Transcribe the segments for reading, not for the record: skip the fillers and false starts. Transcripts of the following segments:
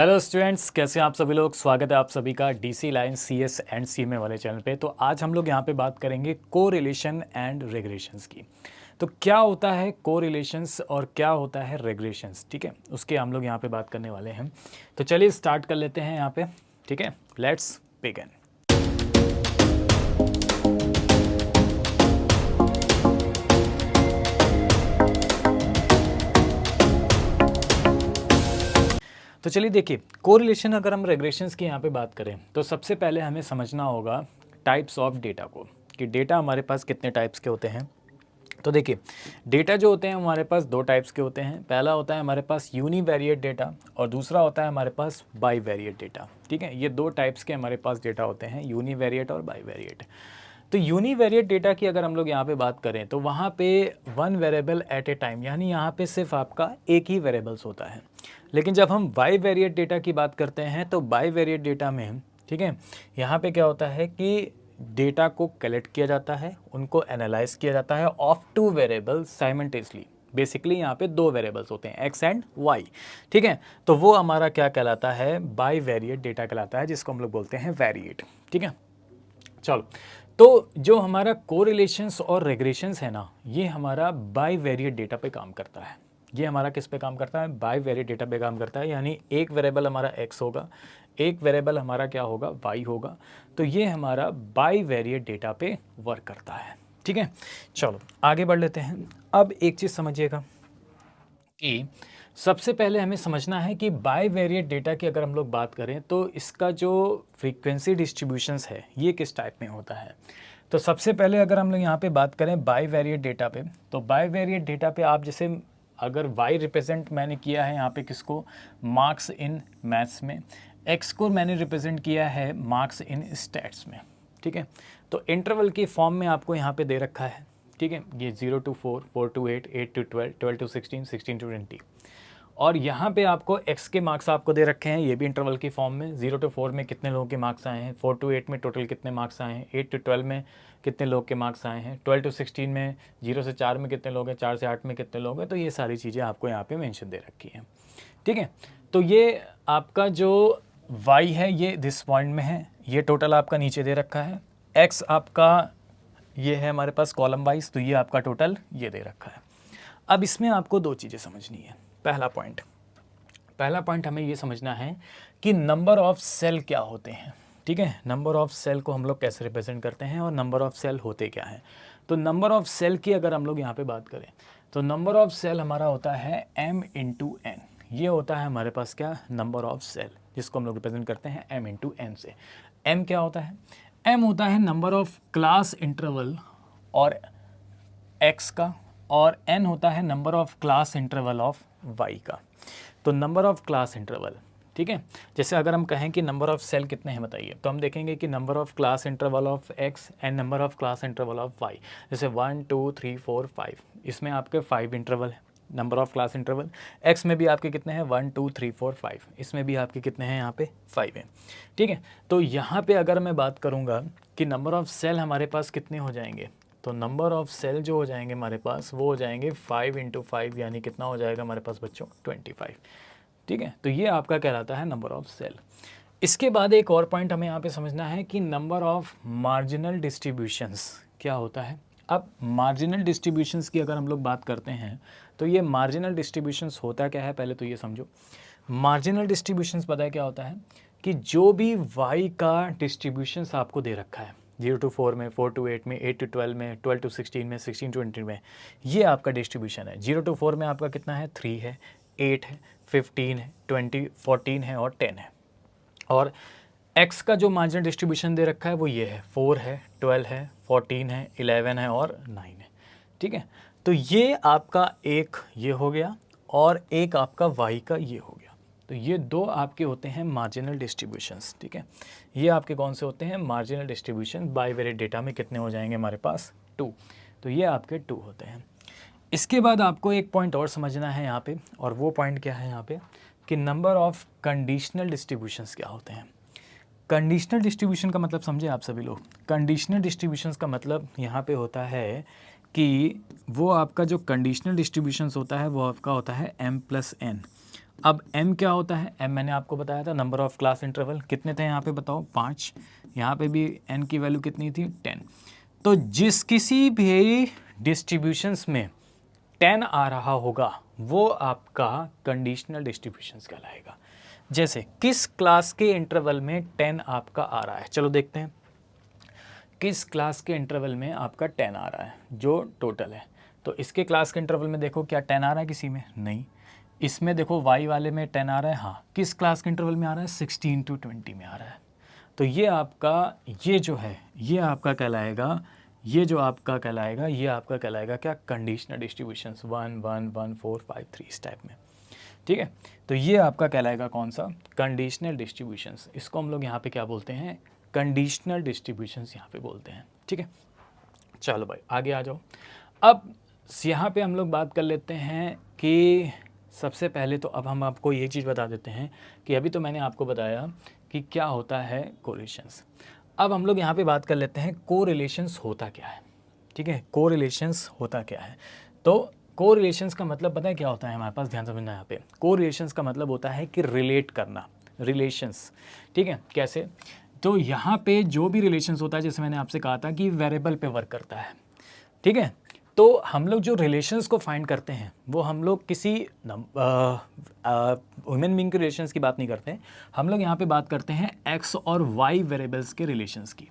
Hello students, कैसे हैं आप सभी लोग। स्वागत है आप सभी का DC line CS and CMA वाले चैनल पे। तो आज हम लोग यहाँ पे बात करेंगे कोरिलेशन एंड रेगुलेशंस की। तो क्या होता है कोरिलेशंस और क्या होता है रेगुलेशंस, ठीक है, उसके हम लोग यहाँ पे बात करने वाले हैं। तो चलिए स्टार्ट कर लेते हैं यहाँ पे, ठीक है, लेट्स बिगिन। तो चलिए देखिए, कोरिलेशन अगर हम रेगुलेशंस की यहाँ पे बात करें तो सबसे पहले हमें समझना होगा टाइप्स ऑफ डेटा को, कि डेटा हमारे पास कितने टाइप्स के होते हैं। तो देखिए, डेटा जो होते हैं हमारे पास दो टाइप्स के होते हैं। पहला होता है हमारे पास यूनिवेरिएट डेटा और दूसरा होता है हमारे पास बाईवेरिएट डेटा, ठीक है। ये दो टाइप्स के हमारे पास डेटा होते हैं, यूनिवेरिएट और बाईवेरिएट। तो यूनिवेरिएट डेटा की अगर हम लोग यहाँ पे बात करें तो वहाँ पे वन वेरिएबल एट ए टाइम, यानी यहाँ पे सिर्फ आपका एक ही वेरिएबल्स होता है। लेकिन जब हम बाईवेरिएट डेटा की बात करते हैं तो बाईवेरिएट डेटा में, ठीक है, यहाँ पे क्या होता है कि डेटा को कलेक्ट किया जाता है, उनको एनालाइज किया जाता है of two variables simultaneously. Basically यहाँ पे दो वेरिएबल्स होते हैं, एक्स एंड वाई, ठीक है। तो वो हमारा क्या कहलाता है, बाईवेरिएट डेटा कहलाता है, जिसको हम लोग बोलते हैं वेरिएट, ठीक है। चलो, तो जो हमारा कोरिलेशंस और रेग्रेशंस है ना, ये हमारा बाईवेरिएट डेटा पे काम करता है। ये हमारा किस पे काम करता है, बाईवेरिएट डेटा पे काम करता है। यानी एक वेरिएबल हमारा x होगा, एक वेरिएबल हमारा क्या होगा, y होगा। तो ये हमारा बाईवेरिएट डेटा पे वर्क करता है, ठीक है। चलो आगे बढ़ लेते हैं। अब एक चीज़ समझिएगा कि सबसे पहले हमें समझना है कि बाईवेरिएट डेटा की अगर हम लोग बात करें तो इसका जो फ्रीक्वेंसी डिस्ट्रीब्यूशंस है ये किस टाइप में होता है। तो सबसे पहले अगर हम लोग यहाँ पे बात करें बाईवेरिएट डेटा पे, तो बाईवेरिएट डेटा पे आप जैसे अगर y रिप्रेजेंट मैंने किया है यहाँ पे किसको, मार्क्स इन मैथ्स में, x को मैंने रिप्रेजेंट किया है मार्क्स इन स्टैट्स में, ठीक है। तो इंटरवल की फॉर्म में आपको यहाँ पे दे रखा है, ठीक है, ये 0 to 4, 4 to 8, 8 to 12, 12 to 16, 16 to 20। और यहाँ पे आपको x के मार्क्स आपको दे रखे हैं, ये भी इंटरवल की फॉर्म में। 0 to 4 में कितने लोगों के मार्क्स आए हैं, 4 to 8 में टोटल कितने मार्क्स आए हैं, 8 to 12 में कितने लोग के मार्क्स आए हैं, 12 to 16 में 0 से 4 में कितने लोग हैं, 4 से 8 में कितने लोग हैं। तो ये सारी चीज़ें आपको यहाँ पे मेंशन दे रखी हैं, ठीक है। तो ये आपका जो y है ये दिस पॉइंट में है, ये टोटल आपका नीचे दे रखा है। x आपका ये है हमारे पास कॉलम वाइज, तो ये आपका टोटल ये दे रखा है। अब इसमें आपको दो चीज़ें समझनी है। पहला पॉइंट हमें ये समझना है कि नंबर ऑफ सेल क्या होते हैं, ठीक है। नंबर ऑफ सेल को हम लोग कैसे रिप्रेजेंट करते हैं और नंबर ऑफ सेल होते क्या हैं। तो नंबर ऑफ सेल की अगर हम लोग यहाँ पे बात करें तो नंबर ऑफ सेल हमारा होता है m इंटू एन। ये होता है हमारे पास क्या, नंबर ऑफ सेल, जिसको हम लोग रिप्रेजेंट करते हैं m इंटू एन से। m क्या होता है, m होता है नंबर ऑफ क्लास इंटरवल और x का, और n होता है number of class interval of y का। तो नंबर ऑफ क्लास इंटरवल, ठीक है। जैसे अगर हम कहें कि नंबर ऑफ सेल कितने हैं बताइए, तो हम देखेंगे कि number of class interval of x and number of class interval of y। जैसे 1 2 3 4 5, इसमें आपके 5 इंटरवल है number of class interval. x में भी आपके कितने हैं, 1 2 3 4 5, इसमें भी आपके कितने हैं, यहाँ पे 5 हैं, ठीक है। तो यहाँ पे अगर मैं बात करूँगा कि नंबर ऑफ सेल हमारे पास कितने हो जाएंगे, तो नंबर ऑफ सेल जो हो जाएंगे हमारे पास वो हो जाएंगे 5 इंटू 5, यानी कितना हो जाएगा हमारे पास बच्चों, 25, ठीक है। तो ये आपका कहलाता है नंबर ऑफ सेल। इसके बाद एक और पॉइंट हमें यहाँ पे समझना है कि नंबर ऑफ मार्जिनल डिस्ट्रीब्यूशंस क्या होता है। अब मार्जिनल डिस्ट्रीब्यूशंस की अगर हम लोग बात करते हैं तो ये मार्जिनल डिस्ट्रीब्यूशंस होता क्या है, पहले तो ये समझो। मार्जिनल डिस्ट्रीब्यूशंस पता है क्या होता है, कि जो भी y का डिस्ट्रीब्यूशंस आपको दे रखा है 0 to 4 में, 4 to 8 में, 8 to 12 में, 12 to 16 में, 16 to 20 में, ये आपका डिस्ट्रीब्यूशन है। 0 to 4 में आपका कितना है, 3 है, 8 है, 15 है, 20, 14 है और 10 है। और x का जो मार्जिनल डिस्ट्रीब्यूशन दे रखा है वो ये है, 4 है, 12 है, 14 है, 11 है और 9 है, ठीक है। तो ये आपका एक ये हो गया और एक आपका y का ये हो गया। तो ये दो आपके होते हैं मार्जिनल डिस्ट्रीब्यूशंस, ठीक है। ये आपके कौन से होते हैं, मार्जिनल डिस्ट्रीब्यूशन। बाईवेरिएट डेटा में कितने हो जाएंगे हमारे पास, 2। तो ये आपके 2 होते हैं। इसके बाद आपको एक पॉइंट और समझना है यहाँ पे, और वो पॉइंट क्या है यहाँ पे, कि नंबर ऑफ कंडीशनल डिस्ट्रीब्यूशंस क्या होते हैं। कंडीशनल डिस्ट्रीब्यूशन का मतलब समझे आप सभी लोग। कंडीशनल डिस्ट्रीब्यूशंस का मतलब यहाँ पे होता है कि वो आपका जो कंडीशनल डिस्ट्रीब्यूशंस होता है वो आपका होता है m+n, अब m क्या होता है, m मैंने आपको बताया था नंबर ऑफ क्लास इंटरवल कितने थे यहाँ पे बताओ 5, यहाँ पे भी n की वैल्यू कितनी थी 10। तो जिस किसी भी डिस्ट्रीब्यूशंस में 10 आ रहा होगा वो आपका कंडीशनल डिस्ट्रीब्यूशंस कहलाएगा। जैसे किस क्लास के इंटरवल में 10 आपका आ रहा है, चलो देखते हैं किस क्लास के इंटरवल में आपका 10 आ रहा है जो टोटल है। तो इसके क्लास के इंटरवल में देखो क्या 10 आ रहा है किसी में, नहीं। इसमें देखो y वाले में 10 आ रहा है, हाँ। किस क्लास के इंटरवल में आ रहा है, 16 to 20 में आ रहा है। तो ये आपका ये जो है ये आपका कहलाएगा, ये जो आपका कहलाएगा ये आपका कहलाएगा क्या, कंडीशनल डिस्ट्रीब्यूशंस 1 1 1 4 5 3 इस टाइप में, ठीक है। तो ये आपका कहलाएगा कौन सा, कंडीशनल डिस्ट्रीब्यूशंस। इसको हम लोग यहाँ पे क्या बोलते हैं, कंडीशनल डिस्ट्रीब्यूशंस यहाँ पे बोलते हैं, ठीक है। चलो भाई आगे आ जाओ। अब यहाँ पे हम लोग बात कर लेते हैं कि सबसे पहले तो अब हम आपको ये चीज़ बता देते हैं कि अभी तो मैंने आपको बताया कि क्या होता है कोरिलेशंस। अब हम लोग यहाँ पे बात कर लेते हैं कोरिलेशंस होता क्या है, ठीक है। कोरिलेशंस होता क्या है, तो कोरिलेशंस का मतलब पता है क्या होता है हमारे पास, ध्यान समझना यहाँ पे। कोरिलेशंस का मतलब होता है कि रिलेट करना, रिलेशंस, ठीक है। कैसे, तो यहाँ पे जो भी रिलेशंस होता है, जैसे मैंने आपसे कहा था कि वेरिएबल पे वर्क करता है, ठीक है। तो हम लोग जो रिलेशंस को फाइंड करते हैं वो हम लोग किसी ह्यूमन बीइंग के रिलेशंस की बात नहीं करते हैं, हम लोग यहाँ पे बात करते हैं एक्स और वाई वेरिएबल्स के रिलेशंस की।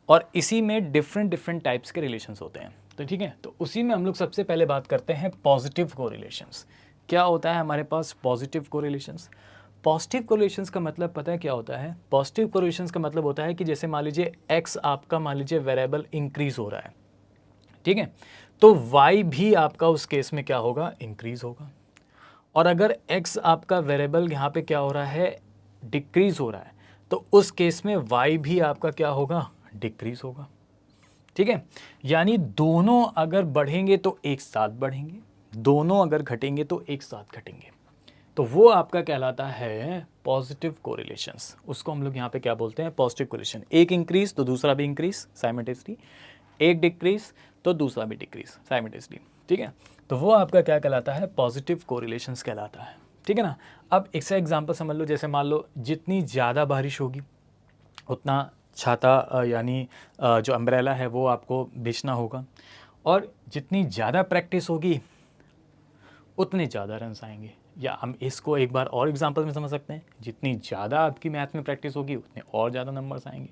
और इसी में डिफरेंट डिफरेंट टाइप्स के रिलेशंस होते हैं, तो ठीक है। तो उसी में हम लोग सबसे पहले बात करते हैं पॉजिटिव कोरिलेशंस। क्या होता है हमारे पास पॉजिटिव कोरिलेशंस। पॉजिटिव कोरिलेशंस का मतलब पता है क्या होता है, पॉजिटिव कोरिलेशंस का मतलब होता है कि जैसे मान लीजिए एक्स आपका मान लीजिए वेरिएबल इंक्रीज हो रहा है, ठीक है, तो y भी आपका उस केस में क्या होगा, इंक्रीज होगा। और अगर x आपका वेरिएबल यहाँ पे क्या हो रहा है, डिक्रीज हो रहा है, तो उस केस में y भी आपका क्या होगा, डिक्रीज होगा, ठीक है। यानी दोनों अगर बढ़ेंगे तो एक साथ बढ़ेंगे, दोनों अगर घटेंगे तो एक साथ घटेंगे, तो वो आपका कहलाता है पॉजिटिव कोरिलेशंस। उसको हम लोग यहाँ पे क्या बोलते हैं, पॉजिटिव कोरिलेशन। एक इंक्रीज तो दूसरा भी इंक्रीज साइमल्टेनियसली, एक डिक्रीज तो दूसरा भी डिक्रीज साइमल्टेनियसली, ठीक है। तो वो आपका क्या कहलाता है, पॉजिटिव कोरिलेशंस कहलाता है, ठीक है ना। अब इसका एग्जांपल समझ लो, जैसे मान लो जितनी ज़्यादा बारिश होगी उतना छाता यानी जो अम्ब्रेला है वो आपको बेचना होगा, और जितनी ज़्यादा प्रैक्टिस होगी उतने ज़्यादा रन्स आएंगे। या हम इसको एक बार और एग्जांपल में समझ सकते हैं, जितनी ज़्यादा आपकी मैथ में प्रैक्टिस होगी उतने और ज़्यादा नंबर्स आएंगे।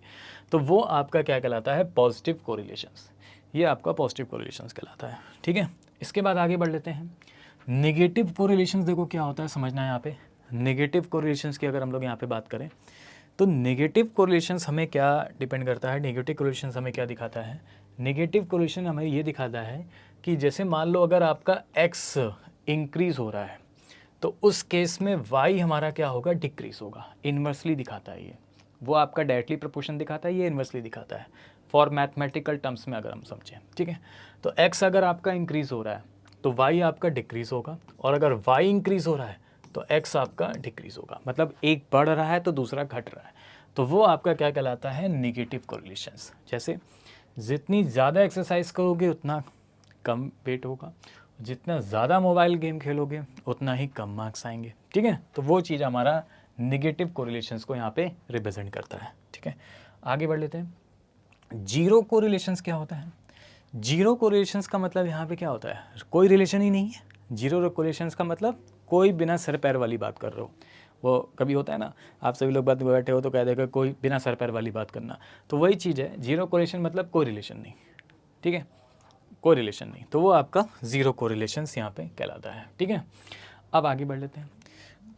तो वो आपका क्या कहलाता है, पॉजिटिव कोरिलेशंस। ये आपका पॉजिटिव कोरिलेशंस कहलाता है, ठीक है। इसके बाद आगे बढ़ लेते हैं नेगेटिव कोरिलेशंस। देखो क्या होता है समझना है यहाँ पे। नेगेटिव कोरिलेशंस की अगर हम लोग यहाँ पे बात करें तो नेगेटिव कोरिलेशंस हमें क्या डिपेंड करता है, नेगेटिव कोरिलेशंस हमें क्या दिखाता है, नेगेटिव कोरिलेशन हमें ये दिखाता है कि जैसे मान लो अगर आपका x इंक्रीज़ हो रहा है तो उस केस में y हमारा क्या होगा, डिक्रीज़ होगा। इन्वर्सली दिखाता है ये, वो आपका डायरेक्टली प्रोपोर्शन दिखाता है, ये इन्वर्सली दिखाता है फॉर मैथमेटिकल टर्म्स में अगर हम समझें, ठीक है। तो x अगर आपका इंक्रीज़ हो रहा है तो y आपका डिक्रीज़ होगा, और अगर y इंक्रीज़ हो रहा है तो x आपका डिक्रीज़ होगा। मतलब एक बढ़ रहा है तो दूसरा घट रहा है, तो वो आपका क्या कहलाता है, नेगेटिव कोरिलेशंस। जैसे जितनी ज़्यादा एक्सरसाइज करोगे उतना कम वेट होगा, जितना ज़्यादा मोबाइल गेम खेलोगे उतना ही कम मार्क्स आएंगे, ठीक है। तो वो चीज़ हमारा नेगेटिव कोरिलेशंस को यहाँ पे रिप्रेजेंट करता है, ठीक है। आगे बढ़ लेते हैं। जीरो कोरिलेशंस क्या होता है। जीरो कोरिलेशंस का मतलब यहाँ पे क्या होता है, कोई रिलेशन ही नहीं है। जीरो कोरिलेशंस का मतलब कोई बिना सर पैर वाली बात कर रहे हो। वो कभी होता है ना, आप सभी लोग बात बैठे हो तो कह देगा कोई बिना सर पैर वाली बात करना, तो वही चीज़ है। जीरो कोरिलेशन मतलब कोई रिलेशन नहीं, ठीक है, कोई रिलेशन नहीं, तो वो आपका जीरो कोरिलेशंस यहाँ पे कहलाता है, ठीक है। अब आगे बढ़ लेते हैं।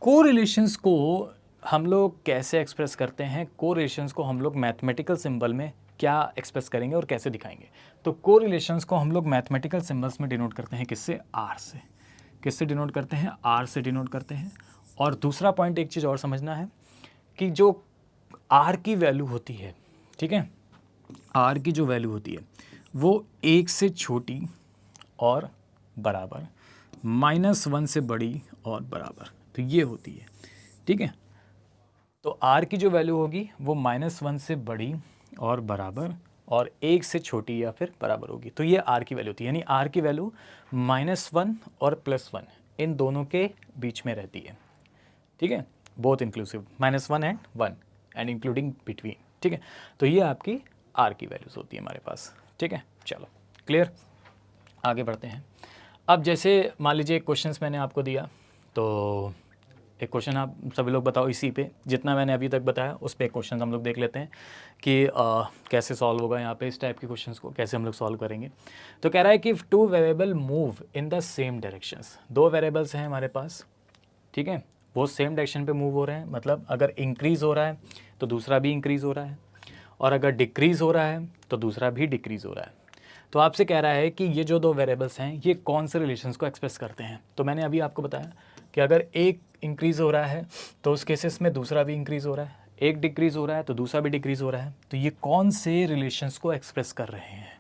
कोरिलेशंस को हम लोग कैसे एक्सप्रेस करते हैं, कोरिलेशंस को हम लोग मैथमेटिकल सिंबल में क्या एक्सप्रेस करेंगे और कैसे दिखाएंगे। तो कोरिलेशंस को हम लोग मैथमेटिकल सिंबल्स में डिनोट करते हैं, किससे, आर से। किससे डिनोट करते हैं, आर से डिनोट करते हैं। और दूसरा पॉइंट एक चीज़ और समझना है कि जो आर की वैल्यू होती है, ठीक है, आर की जो वैल्यू होती है वो 1 से छोटी और बराबर, -1 से बड़ी और बराबर, तो ये होती है, ठीक है। तो r की जो वैल्यू होगी वो -1 से बड़ी और बराबर और 1 से छोटी या फिर बराबर होगी, तो ये r की वैल्यू होती है। यानी r की वैल्यू -1 और +1 इन दोनों के बीच में रहती है, ठीक है, both inclusive -1 and 1 and including between. ठीक है, तो ये आपकी आर की वैल्यूज़ होती है हमारे पास। ठीक है, चलो क्लियर, आगे बढ़ते हैं। अब जैसे मान लीजिए क्वेश्चंस मैंने आपको दिया, तो एक क्वेश्चन आप सभी लोग बताओ, इसी पे जितना मैंने अभी तक बताया उस पे एक क्वेश्चन हम लोग देख लेते हैं कि कैसे सॉल्व होगा यहाँ पे, इस टाइप के क्वेश्चंस को कैसे हम लोग सॉल्व करेंगे। तो कह रहा है कि two variable move in the same directions, दो वेरिएबल्स हैं हमारे पास, ठीक है, वो सेम डायरेक्शन पे मूव हो रहे हैं, मतलब अगर इंक्रीज़ हो रहा है तो दूसरा भी इंक्रीज़ हो रहा है, और अगर डिक्रीज़ हो रहा है तो दूसरा भी डिक्रीज़ हो रहा है। तो आपसे कह रहा है कि ये जो दो वेरिएबल्स हैं ये कौन से रिलेशंस को एक्सप्रेस करते हैं। तो मैंने अभी आपको बताया कि अगर एक इंक्रीज़ हो रहा है तो उस केसेस में दूसरा भी इंक्रीज़ हो रहा है, एक डिक्रीज़ हो रहा है तो दूसरा भी डिक्रीज़ हो रहा है। तो ये कौन से रिलेशंस को एक्सप्रेस कर रहे हैं,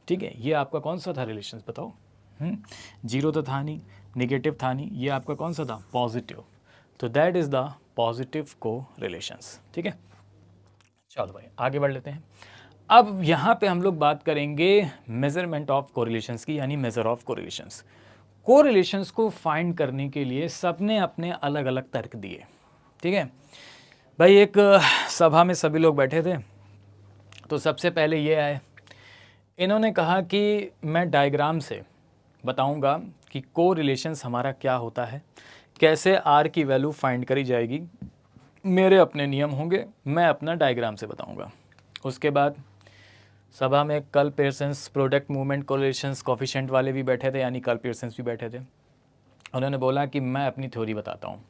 ठीक है, ये आपका कौन सा था रिलेशंस बताओ। जीरो तो था नहीं, निगेटिव था नहीं, ये आपका कौन सा था, पॉजिटिव। तो दैट इज़ द पॉजिटिव को रिलेशंस। ठीक है, चलो भाई आगे बढ़ लेते हैं। अब यहाँ पे हम लोग बात करेंगे मेजरमेंट ऑफ कोरिलेशंस की, यानी मेजर ऑफ कोरिलेशंस। कोरिलेशंस को फाइंड करने के लिए सबने अपने अलग अलग तर्क दिए। ठीक है भाई, एक सभा में सभी लोग बैठे थे, तो सबसे पहले ये आए, इन्होंने कहा कि मैं डायग्राम से बताऊंगा कि कोरिलेशंस हमारा क्या होता है, कैसे आर की वैल्यू फाइंड करी जाएगी, मेरे अपने नियम होंगे, मैं अपना डायग्राम से बताऊंगा। उसके बाद सभा में curl Pearson's product movement correlations coefficient वाले भी बैठे थे, यानी कर्ल पियर्सन्स भी बैठे थे। उन्होंने बोला कि मैं अपनी थ्योरी बताता हूँ।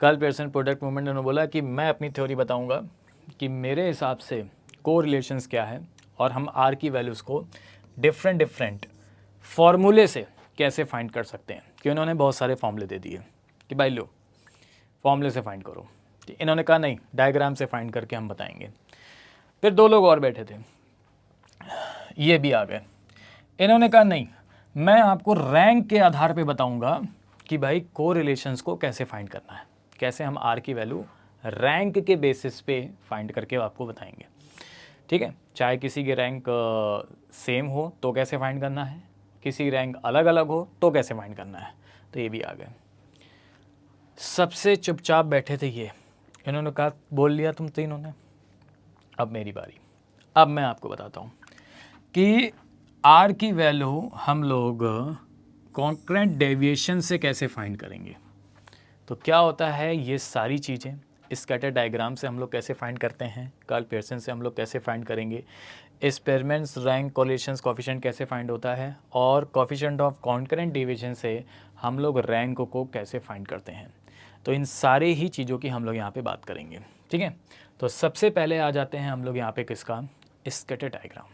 कर्ल पियर्सन प्रोडक्ट मूवमेंट ने बोला कि मैं अपनी थ्योरी बताऊँगा कि मेरे हिसाब से कोरिलेशंस क्या है, और हम आर की वैल्यूज़ को डिफरेंट फार्मूले से कैसे फाइंड कर सकते हैं। कि उन्होंने बहुत सारे फॉर्मूले दे दिए कि भाई लो फॉर्मूले से फाइंड करो। इन्होंने कहा नहीं, डायग्राम से फाइंड करके हम बताएंगे। फिर दो लोग और बैठे थे, ये भी आ गए, इन्होंने कहा नहीं, मैं आपको रैंक के आधार पे बताऊंगा कि भाई कोरिलेशंस को कैसे फाइंड करना है, कैसे हम आर की वैल्यू रैंक के बेसिस पे फाइंड करके आपको बताएंगे। ठीक है, चाहे किसी के रैंक सेम हो तो कैसे फाइंड करना है, किसी रैंक अलग अलग हो तो कैसे फाइंड करना है। तो ये भी आ गए। सबसे चुपचाप बैठे थे ये, इन्होंने कहा बोल लिया तुम तीनों ने, अब मेरी बारी। अब मैं आपको बताता हूँ कि आर की वैल्यू हम लोग कॉन्करेंट डेविएशन से कैसे फाइंड करेंगे। तो क्या होता है, ये सारी चीज़ें स्कैटर डायग्राम से हम लोग कैसे फाइंड करते हैं, कर्ल पियर्सन से हम लोग कैसे फाइंड करेंगे, एक्सपेरिमेंट्स रैंक कोरिलेशंस कोफिशिएंट कैसे फाइंड होता है, और कोफिशिएंट ऑफ कॉन्करेंट डेविएशन से हम लोग रैंक को कैसे फाइंड करते हैं। तो इन सारे ही चीज़ों की हम लोग यहाँ पे बात करेंगे। ठीक है, तो सबसे पहले आ जाते हैं हम लोग यहाँ पे किसका, स्कैटर डायग्राम।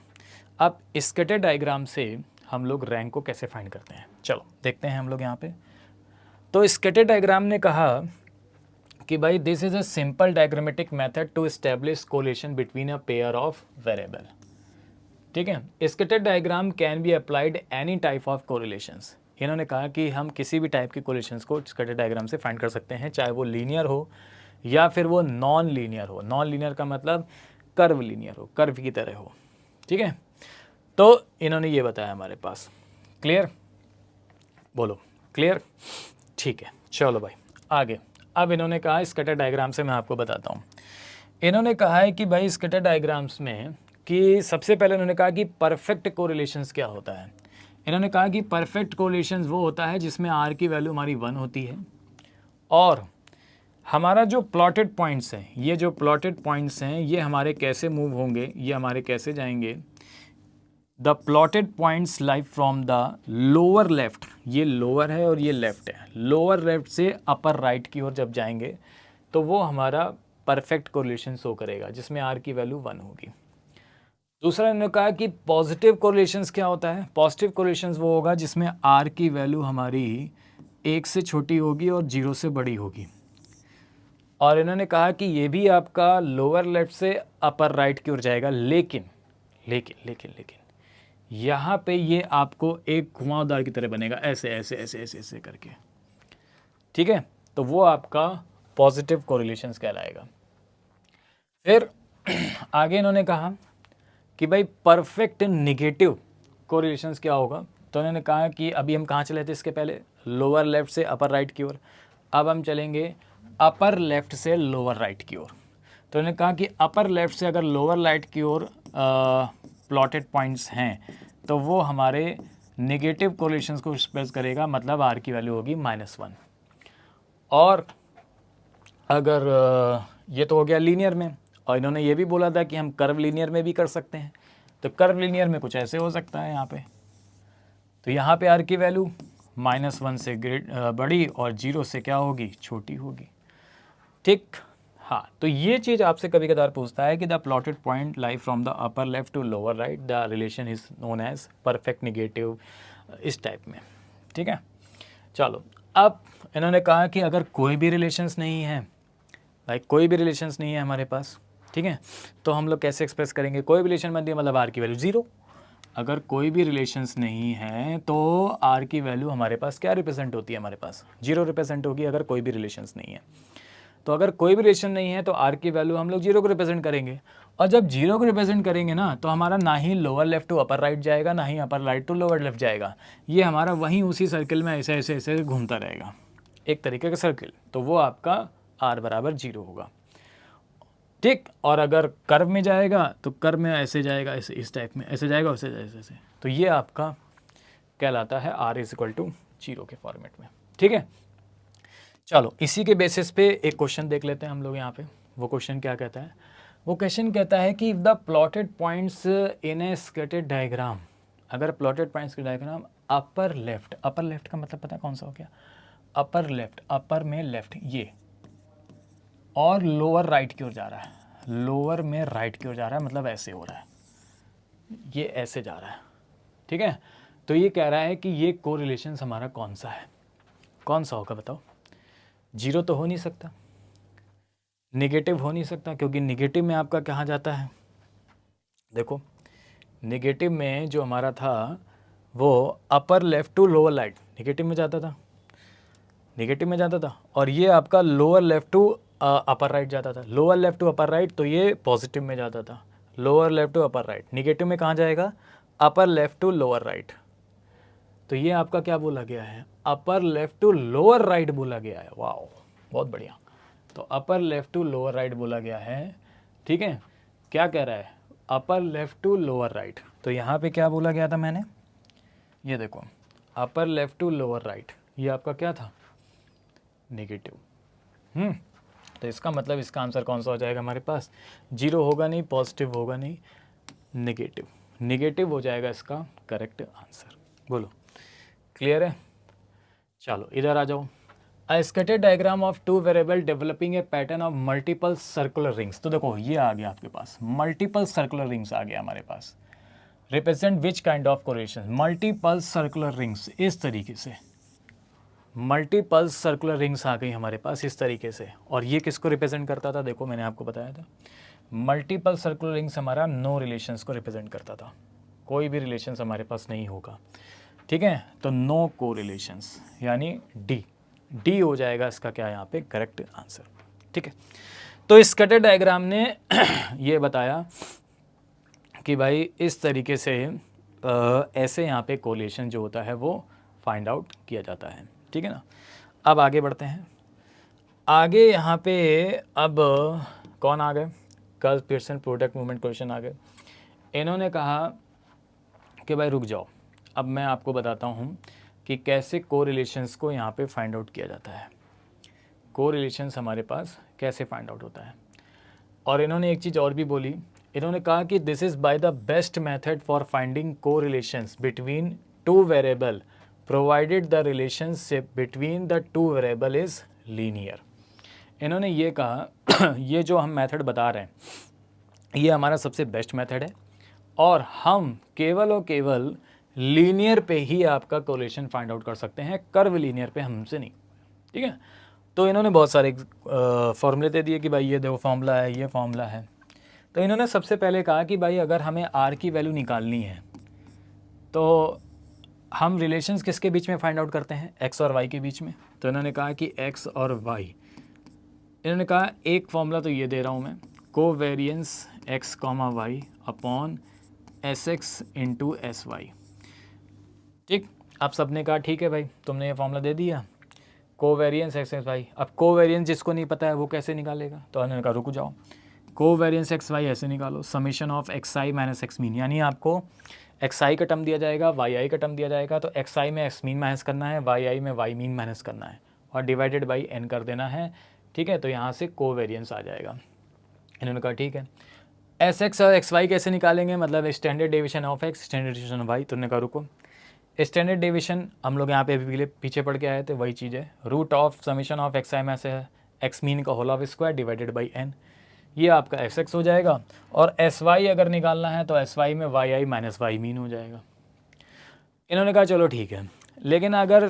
अब स्कैटर डायग्राम से हम लोग रैंक को कैसे फाइंड करते हैं, चलो देखते हैं हम लोग यहाँ पे। तो स्कैटर डायग्राम ने कहा कि भाई this is a simple diagrammatic method to establish correlation between a pair of variable. ठीक है, scatter diagram can be applied any type of correlations. इन्होंने कहा कि हम किसी भी टाइप की कोरिलेशंस को स्कैटर डायग्राम से फाइंड कर सकते हैं, चाहे वो लीनियर हो या फिर वो नॉन लीनियर हो। नॉन लीनियर का मतलब कर्व लीनियर हो, कर्व की तरह हो। ठीक है, तो इन्होंने ये बताया हमारे पास। क्लियर, बोलो क्लियर। ठीक है, चलो भाई आगे। अब इन्होंने कहा स्कैटर डायग्राम से मैं आपको बताता हूँ। इन्होंने कहा है कि भाई स्कैटर डायग्राम्स में कि सबसे पहले इन्होंने कहा कि परफेक्ट कोरिलेशंस क्या होता है। इन्होंने कहा कि परफेक्ट कोरिलेशंस वो होता है जिसमें आर की वैल्यू हमारी 1 होती है, और हमारा जो प्लॉटेड पॉइंट्स हैं, ये जो प्लॉटेड पॉइंट्स हैं ये हमारे कैसे मूव होंगे, ये हमारे कैसे जाएंगे। The plotted points lie from the lower left, ये लोअर है और ये लेफ्ट है, लोअर लेफ्ट से अपर राइट की ओर जब जाएंगे तो वो हमारा परफेक्ट कोरिलेशन शो करेगा जिसमें आर की वैल्यू 1 होगी। दूसरा इन्होंने कहा कि पॉजिटिव कोरिलेशंस क्या होता है। पॉजिटिव कोरिलेशंस वो होगा जिसमें आर की वैल्यू हमारी 1 से छोटी होगी और 0 से बड़ी होगी। और इन्होंने कहा कि ये भी आपका लोअर लेफ्ट से अपर राइट की ओर जाएगा, लेकिन लेकिन लेकिन लेकिन यहाँ पे ये आपको एक घुमावदार की तरह बनेगा, ऐसे ऐसे ऐसे ऐसे ऐसे करके। ठीक है, तो वो आपका पॉजिटिव कोरिलेशंस कहलाएगा। फिर आगे इन्होंने कहा कि भाई परफेक्ट निगेटिव कोरिलेशंस क्या होगा। तो उन्होंने कहा कि अभी हम कहाँ चले थे इसके पहले, लोअर लेफ्ट से अपर राइट की ओर, अब हम चलेंगे अपर लेफ्ट से लोअर राइट की ओर। तो इन्होंने कहा कि अपर लेफ्ट से अगर लोअर राइट की ओर प्लॉटेड पॉइंट्स हैं तो वो हमारे नेगेटिव कोरिलेशंस को एक्सप्रेस करेगा, मतलब आर की वैल्यू होगी -1। और अगर ये तो हो गया लीनियर में, और इन्होंने ये भी बोला था कि हम कर्व लीनियर में भी कर सकते हैं। तो कर्व लीनियर में कुछ ऐसे हो सकता है यहाँ पे। तो यहाँ पे आर की वैल्यू -1 से बड़ी और 0 से क्या होगी, छोटी होगी। ठीक, हाँ। तो ये चीज़ आपसे कभी कभार पूछता है कि the plotted point lie from the upper left to lower right, the relation is known as perfect negative, इस टाइप में। ठीक है, चलो। अब इन्होंने कहा कि अगर कोई भी रिलेशंस नहीं है, लाइक कोई भी रिलेशंस नहीं है हमारे पास, ठीक है, तो हम लोग कैसे एक्सप्रेस करेंगे। कोई भी रिलेशन बन दिया मतलब आर की वैल्यू 0। अगर कोई भी रिलेशंस नहीं है तो आर की वैल्यू हमारे पास क्या रिप्रेजेंट होती है, हमारे पास 0 रिप्रेजेंट होगी अगर कोई भी रिलेशंस नहीं है। तो अगर कोई भी रिलेशन नहीं है तो आर की वैल्यू हम लोग 0 को रिप्रेजेंट करेंगे। और जब 0 को रिप्रेजेंट करेंगे ना, तो हमारा ना ही lower left to upper right जाएगा, ना ही upper right to lower left जाएगा। ये हमारा वहीं उसी सर्किल में ऐसे ऐसे ऐसे घूमता रहेगा, एक तरीके का सर्किल। तो वो आपका आर बराबर 0 होगा। ठीक, और अगर कर्व में जाएगा तो कर्व में ऐसे जाएगा, ऐसे इस टाइप में ऐसे जाएगा, वैसे ऐसे ऐसे। तो ये आपका कहलाता है आर इज इक्वल टू 0 के फॉर्मेट में। ठीक है, चलो इसी के बेसिस पे एक क्वेश्चन देख लेते हैं हम लोग यहाँ पे। वो क्वेश्चन क्या कहता है, वो क्वेश्चन कहता है कि the plotted points in A skated diagram, अगर प्लॉटेड पॉइंट्स के डायग्राम अपर लेफ्ट का मतलब पता है कौन सा हो गया, अपर लेफ्ट, अपर में लेफ्ट ये, और लोअर राइट की ओर जा रहा है, लोअर में राइट की ओर जा रहा है, मतलब ऐसे हो रहा है, ये ऐसे जा रहा है। ठीक है, तो ये कह रहा है कि ये कोरिलेशन हमारा कौन सा है, कौन सा होगा बताओ। 0 तो हो नहीं सकता, नेगेटिव हो नहीं सकता, क्योंकि नेगेटिव में आपका कहाँ जाता है, देखो नेगेटिव में जो हमारा था वो upper left to lower right negative में जाता था, नेगेटिव में जाता था। और ये आपका lower left to upper right जाता था, lower left to upper right, तो ये पॉजिटिव में जाता था। Lower left to upper right, negative में कहाँ जाएगा, upper left to lower right. तो ये आपका क्या बोला गया है, upper left to lower right बोला गया है। वाह, बहुत बढ़िया। तो upper left to lower right बोला गया है। ठीक है, क्या कह रहा है, upper left to lower right. तो यहाँ पे क्या बोला गया था मैंने, ये देखो upper left to lower right, ये आपका क्या था, नेगेटिव। तो इसका मतलब इसका आंसर कौन सा हो जाएगा हमारे पास, 0 होगा नहीं, पॉजिटिव होगा नहीं, नेगेटिव, नेगेटिव हो जाएगा इसका करेक्ट आंसर। बोलो क्लियर है। चलो इधर आ जाओ। A scattered diagram of 2 variable developing a pattern of multiple circular rings. तो देखो ये आ गया आपके पास, मल्टीपल सर्कुलर रिंग्स आ गया हमारे पास। Represent which kind of correlation, multiple circular rings, इस तरीके से मल्टीपल सर्कुलर रिंग्स आ गई हमारे पास इस तरीके से। और ये किसको रिप्रेजेंट करता था, देखो मैंने आपको बताया था, मल्टीपल सर्कुलर रिंग्स हमारा नो रिलेशंस को रिप्रेजेंट करता था, कोई भी रिलेशंस हमारे पास नहीं होगा। ठीक है, तो नो को रिलेशंस, यानी डी हो जाएगा इसका क्या यहाँ पे करेक्ट आंसर। ठीक है, तो स्कैटर डायग्राम ने ये बताया कि भाई इस तरीके से ऐसे यहाँ पे कोरिलेशन जो होता है वो फाइंड आउट किया जाता है। ठीक है ना, अब आगे बढ़ते हैं। आगे यहाँ पे अब कौन आ गए, Karl Pearson product movement question आ गए। इन्होंने कहा कि भाई रुक जाओ, अब मैं आपको बताता हूँ कि कैसे कोरिलेशंस को यहाँ पे फाइंड आउट किया जाता है, कोरिलेशंस हमारे पास कैसे फाइंड आउट होता है। और इन्होंने एक चीज़ और भी बोली, इन्होंने कहा कि this is by the best method for finding correlations between 2 variable provided the relationship between the 2 variable is linear. इन्होंने ये कहा ये जो हम मेथड बता रहे हैं ये हमारा सबसे बेस्ट मेथड है, और हम केवल और केवल लीनियर पे ही आपका कोरिलेशन फाइंड आउट कर सकते हैं, कर्व लीनियर पे हमसे नहीं। ठीक है, तो इन्होंने बहुत सारे फॉर्मूले दे दिए कि भाई ये देखो फॉर्मूला है, ये फॉर्मूला है। तो इन्होंने सबसे पहले कहा कि भाई अगर हमें आर की वैल्यू निकालनी है तो हम रिलेशंस किसके बीच में फाइंड आउट करते हैं, एक्स और वाई के बीच में। तो इन्होंने कहा कि एक्स और वाई, इन्होंने कहा एक फॉर्मूला तो ये दे रहा हूँ मैं, covariance x comma Y upon S X into S Y. ठीक, आप सब ने कहा ठीक है भाई तुमने ये फॉर्मूला दे दिया, कोवेरियंस एक्स वाई। अब कोवेरियंस जिसको नहीं पता है वो कैसे निकालेगा, तो उन्होंने कहा रुक जाओ, कोवेरियंस एक्स वाई ऐसे निकालो, summation of x I minus x mean, यानी आपको एक्स आई का टर्म दिया जाएगा, वाई आई का टर्म दिया जाएगा, तो एक्स आई में एक्स मीन माइनस करना है, वाई आई में वाई मीन माइनस करना है और डिवाइडेड बाई एन कर देना है। ठीक है, तो यहाँ से कोवेरियंस आ जाएगा। इन्होंने कहा ठीक है, एस एक्स और एक्स वाई कैसे निकालेंगे, मतलब standard deviation of X standard deviation of Y. तो उन्होंने कहा रुको, स्टैंडर्ड डेविएशन हम लोग यहाँ पे अभी पीछे पढ़ के आए थे, वही चीज़ है, root of summation of x i में से एक्स मीन का whole of square divided by n, ये आपका एस एक्स हो जाएगा। और एस वाई अगर निकालना है तो एस वाई में Y i minus y mean हो जाएगा। इन्होंने कहा चलो ठीक है, लेकिन अगर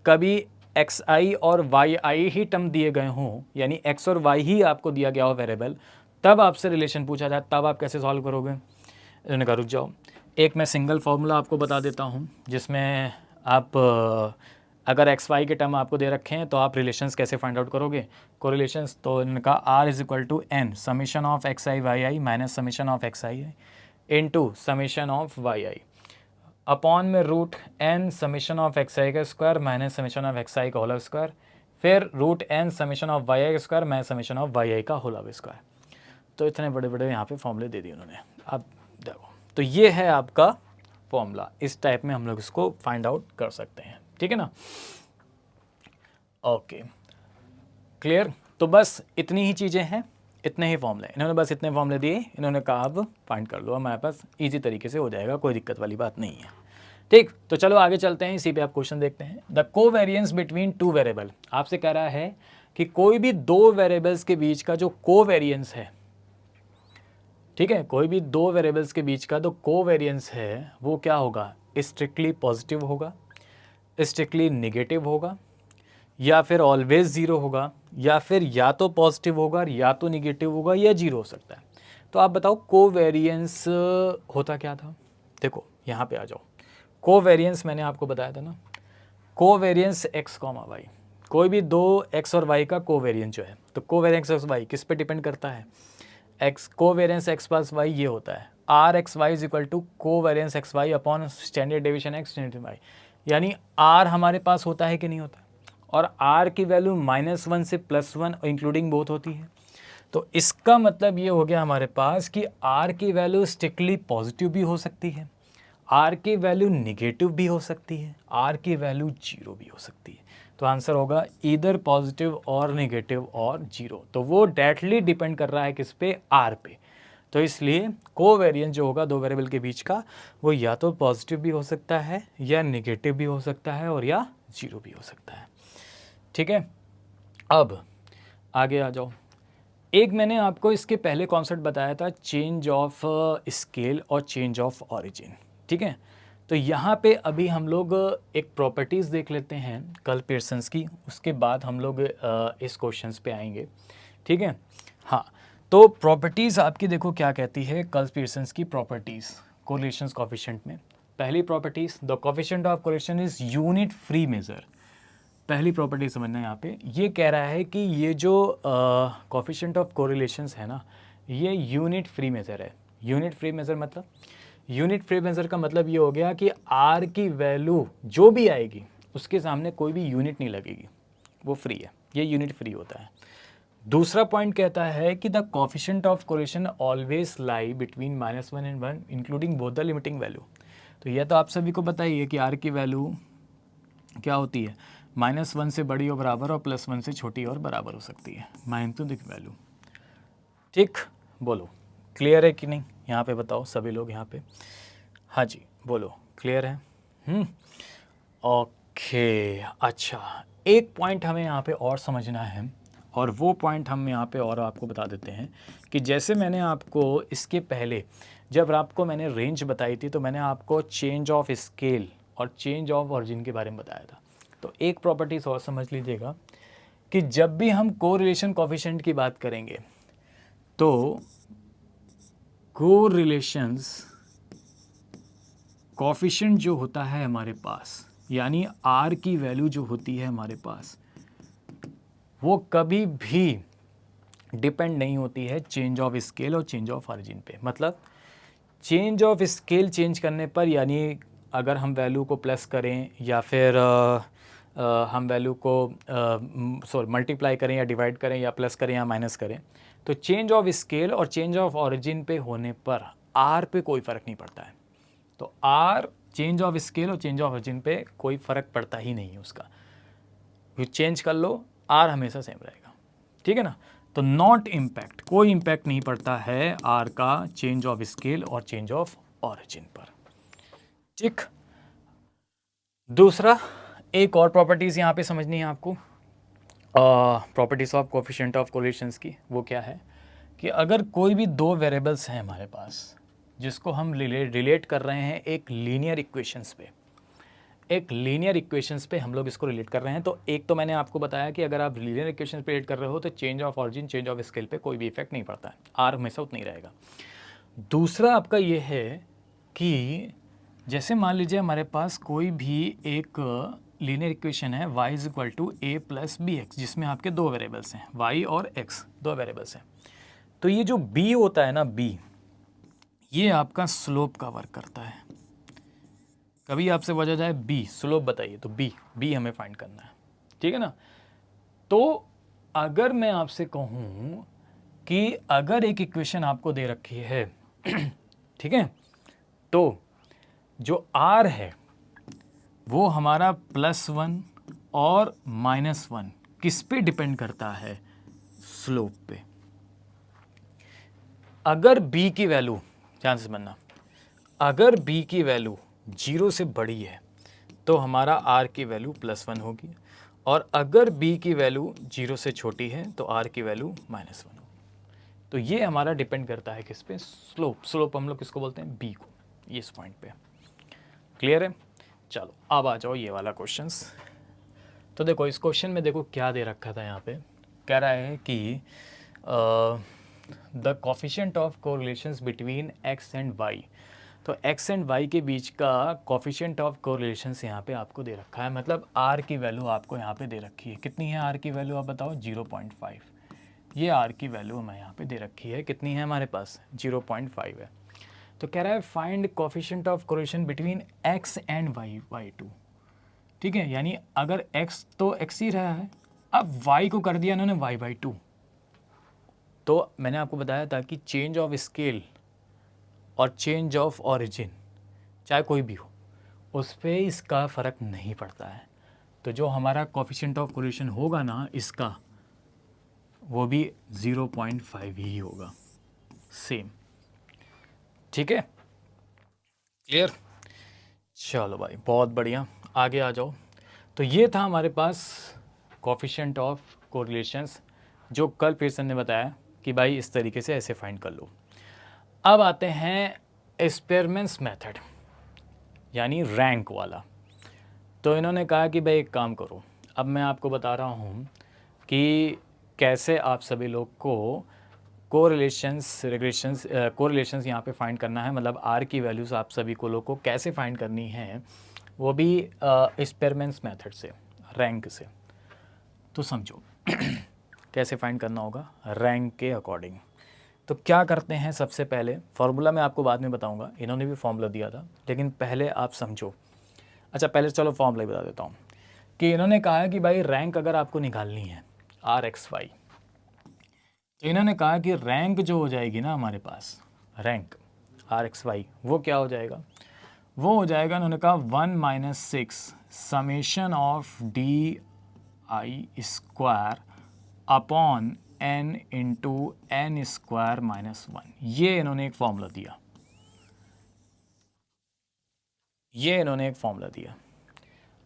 कभी एक्स आई और वाई आई ही टर्म दिए गए हों, यानी एक्स और वाई ही आपको दिया गया हो वेरिएबल, तब आपसे रिलेशन पूछा जाए, तब आप कैसे सॉल्व करोगे। इन्होंने कहा रुक जाओ, एक मैं सिंगल फार्मूला आपको बता देता हूँ जिसमें आप अगर एक्स वाई के टर्म आपको दे रखे हैं तो आप रिलेशंस कैसे फाइंड आउट करोगे, कोरिलेशंस। तो इन्होंने कहा r is equal to n summation of x i y i minus summation of x i into summation of y i upon में root n summation of x i का square minus summation of x i का whole square, फिर root n summation of y i का square minus summation of y i का whole square. तो इतने बड़े बड़े यहाँ पे फॉर्मूले दे दिए उन्होंने। अब देखो, तो ये है आपका फॉर्मूला, इस टाइप में हम लोग इसको फाइंड आउट कर सकते हैं। ठीक है ना, ओके क्लियर। तो बस इतनी ही चीज़ें हैं, इतने ही फॉर्मूले, इन्होंने बस इतने फॉर्मूले दिए, इन्होंने कहा अब फाइंड कर लो, हमारे पास इजी तरीके से हो जाएगा, कोई दिक्कत वाली बात नहीं है। ठीक, तो चलो आगे चलते हैं, इसी पे आप क्वेश्चन देखते हैं। The covariance between two variable, आपसे कह रहा है कि कोई भी दो वेरिएबल्स के बीच का जो कोवेरियंस है, ठीक है, कोई भी दो वेरिएबल्स के बीच का जो कोवेरियंस है वो क्या होगा, स्ट्रिक्टली पॉजिटिव होगा, स्ट्रिक्टली निगेटिव होगा, या फिर ऑलवेज ज़ीरो होगा, या फिर या तो पॉजिटिव होगा या तो निगेटिव होगा या जीरो हो सकता है। तो आप बताओ कोवेरियंस होता क्या था। देखो यहाँ पे आ जाओ, कोवेरियंस मैंने आपको बताया था ना, कोवेरियंस एक्स कॉमा वाई, कोई भी दो एक्स और वाई का कोवेरियंस जो है, तो कोवेरियंस एक्स वाई किस पे डिपेंड करता है, X covariance X plus Y ये होता है R X Y is equal to covariance X Y upon standard deviation X standard Y, यानी आर हमारे पास होता है कि नहीं होता, और आर की वैल्यू -1 से +1 इंक्लूडिंग बोथ होती है। तो इसका मतलब ये हो गया हमारे पास कि आर की वैल्यू स्ट्रिक्टली पॉजिटिव भी हो सकती है, आर की वैल्यू निगेटिव भी हो सकती है, आर की वैल्यू जीरो भी हो सकती है। तो आंसर होगा इधर पॉजिटिव और नेगेटिव और जीरो। तो वो डायरेक्टली डिपेंड कर रहा है किस पे, आर पे। तो इसलिए कोवेरियंस जो होगा दो वेरिएबल के बीच का, वो या तो पॉजिटिव भी हो सकता है या नेगेटिव भी हो सकता है और या जीरो भी हो सकता है। ठीक है, अब आगे आ जाओ। एक मैंने आपको इसके पहले कॉन्सेप्ट बताया था, चेंज ऑफ स्केल और चेंज ऑफ ऑरिजिन। ठीक है, तो यहाँ पे अभी हम लोग एक प्रॉपर्टीज़ देख लेते हैं कर्ल पियर्सन्स की, उसके बाद हम लोग इस क्वेश्चंस पे आएंगे। ठीक है, हाँ, तो प्रॉपर्टीज़ आपकी देखो क्या कहती है कर्ल पियर्सन्स की प्रॉपर्टीज़ कोरिलेशन कोफिशिएंट में। पहली properties, the coefficient of correlation is unit free measure. पहली प्रॉपर्टी समझना है यहाँ पे, ये कह रहा है कि ये जो कोफिशिएंट ऑफ कोरिलेशंस है ना, ये यूनिट फ्री मेजर है। यूनिट फ्री मेजर मतलब, यूनिट फ्री मेजर का मतलब ये हो गया कि आर की वैल्यू जो भी आएगी उसके सामने कोई भी यूनिट नहीं लगेगी, वो फ्री है, ये यूनिट फ्री होता है। दूसरा पॉइंट कहता है कि the coefficient of correlation always lie between -1 and 1 including both the limiting value. तो यह तो आप सभी को पता ही है कि आर की वैल्यू क्या होती है, -1 से बड़ी और बराबर और +1 से छोटी और बराबर हो सकती है, माइनस वैल्यू। ठीक, बोलो क्लियर है कि नहीं, यहाँ पे बताओ सभी लोग यहाँ पे, हाँ जी बोलो क्लियर है। ओके, अच्छा एक पॉइंट हमें यहाँ पे और समझना है, और वो पॉइंट हम यहाँ पे और आपको बता देते हैं कि जैसे मैंने आपको इसके पहले जब आपको मैंने रेंज बताई थी, तो मैंने आपको चेंज ऑफ स्केल और चेंज ऑफ ऑरिजिन के बारे में बताया था। तो एक प्रॉपर्टीज और समझ लीजिएगा कि जब भी हम कोरिलेशन कोफिशिएंट की बात करेंगे तो कोरिलेशंस कोफिशिएंट जो होता है हमारे पास, यानी आर की वैल्यू जो होती है हमारे पास, वो कभी भी डिपेंड नहीं होती है चेंज ऑफ स्केल और चेंज ऑफ ऑरिजिन पे। मतलब चेंज ऑफ स्केल चेंज करने पर, यानी अगर हम वैल्यू को प्लस करें या फिर हम वैल्यू को मल्टीप्लाई करें या डिवाइड करें या प्लस करें या माइनस करें, तो चेंज ऑफ स्केल और चेंज ऑफ ऑरिजिन पे होने पर आर पे कोई फ़र्क नहीं पड़ता है। तो आर चेंज ऑफ स्केल और चेंज ऑफ ऑरिजिन पे कोई फ़र्क पड़ता ही नहीं है उसका, चेंज कर लो आर हमेशा सेम रहेगा, ठीक है ना। तो नॉट इम्पैक्ट, कोई इम्पैक्ट नहीं पड़ता है आर का चेंज ऑफ स्केल और चेंज ऑफ ऑरिजिन पर, ठीक। दूसरा, एक और प्रॉपर्टीज़ यहाँ पे समझनी है आपको, properties of coefficient of correlations की। वो क्या है कि अगर कोई भी दो वेरिएबल्स हैं हमारे पास जिसको हम रिलेट कर रहे हैं एक लीनियर इक्वेशंस पे, एक लीनियर इक्वेशंस पे हम लोग इसको रिलेट कर रहे हैं, तो एक तो मैंने आपको बताया कि अगर आप लीनियर इक्वेशंस पे रिलेट कर रहे हो तो change of origin change of scale पे कोई भी इफेक्ट नहीं पड़ता है, आर हमेशा उतना ही रहेगा। दूसरा आपका ये है कि जैसे मान लीजिए हमारे पास कोई भी एक लीनियर इक्वेशन है y is equal to A plus B X, जिसमें आपके दो वेरिएबल्स हैं y और x, दो वेरिएबल्स हैं। तो ये जो b होता है ना, b ये आपका स्लोप का वर्क करता है। कभी आपसे वजह जाए b स्लोप बताइए, तो b हमें फाइंड करना है, ठीक है ना। तो अगर मैं आपसे कहूँ कि अगर एक इक्वेशन आपको दे रखी है ठीक है, तो जो r है वो हमारा +1 और -1 किस पे डिपेंड करता है, स्लोप पे। अगर b की वैल्यू, ध्यान से समझना, अगर b की वैल्यू 0 से बड़ी है तो हमारा r की वैल्यू +1 होगी, और अगर b की वैल्यू 0 से छोटी है तो r की वैल्यू -1 होगी। तो ये हमारा डिपेंड करता है किस पे, स्लोप हम लोग किसको बोलते हैं, b को, ये इस पॉइंट पे। क्लियर है। चलो अब आ जाओ ये वाला क्वेश्चंस। तो देखो इस क्वेश्चन में देखो क्या दे रखा था, यहाँ पे कह रहा है कि the coefficient of correlations between x and y। तो x एंड y के बीच का कोफिशिएंट ऑफ कोरिलेशंस यहाँ पे आपको दे रखा है, मतलब r की वैल्यू आपको यहाँ पे दे रखी है। कितनी है r की वैल्यू, आप बताओ, 0.5। ये r की वैल्यू हमें यहाँ पे दे रखी है, कितनी है हमारे पास, 0.5 है। तो कह रहा है find coefficient of correlation between x and y2, ठीक है। यानी अगर x तो x ही रहा है, अब y को कर दिया इन्होंने y/2। तो मैंने आपको बताया था कि चेंज ऑफ स्केल और चेंज ऑफ ऑरिजिन चाहे कोई भी हो, उस पर इसका फ़र्क नहीं पड़ता है। तो जो हमारा कोफिशिएंट ऑफ कोरिलेशन होगा ना इसका, वो भी 0.5 ही होगा, सेम, ठीक है। क्लियर। चलो भाई बहुत बढ़िया, आगे आ जाओ। तो ये था हमारे पास कोफिशिएंट ऑफ कोरिलेशंस, जो कल पेयरसन ने बताया कि भाई इस तरीके से ऐसे फाइंड कर लो। अब आते हैं स्पेयरमैन्स मेथड, यानी रैंक वाला। तो इन्होंने कहा कि भाई एक काम करो, अब मैं आपको बता रहा हूँ कि कैसे आप सभी लोग को कोरिलेशंस कोरिलेशंस यहाँ पे फाइंड करना है, मतलब आर की वैल्यूज़ आप सभी को लोग को कैसे फाइंड करनी है, वो भी स्पेयरमैन्स मेथड से, रैंक से। तो समझो कैसे फाइंड करना होगा रैंक के अकॉर्डिंग। तो क्या करते हैं, सबसे पहले फार्मूला मैं आपको बाद में बताऊंगा, इन्होंने भी फार्मूला दिया था, लेकिन पहले आप समझो। अच्छा पहले चलो फार्मूला ही बता देता हूँ कि इन्होंने कहा है कि भाई रैंक अगर आपको निकालनी है RXY, तो इन्होंने कहा कि रैंक जो हो जाएगी ना हमारे पास, रैंक RXY, वो क्या हो जाएगा, वो हो जाएगा, उन्होंने कहा 1 - 6 summation of DI² upon n into n² -1। ये इन्होंने एक फॉर्मूला दिया, ये इन्होंने एक फॉर्मूला दिया।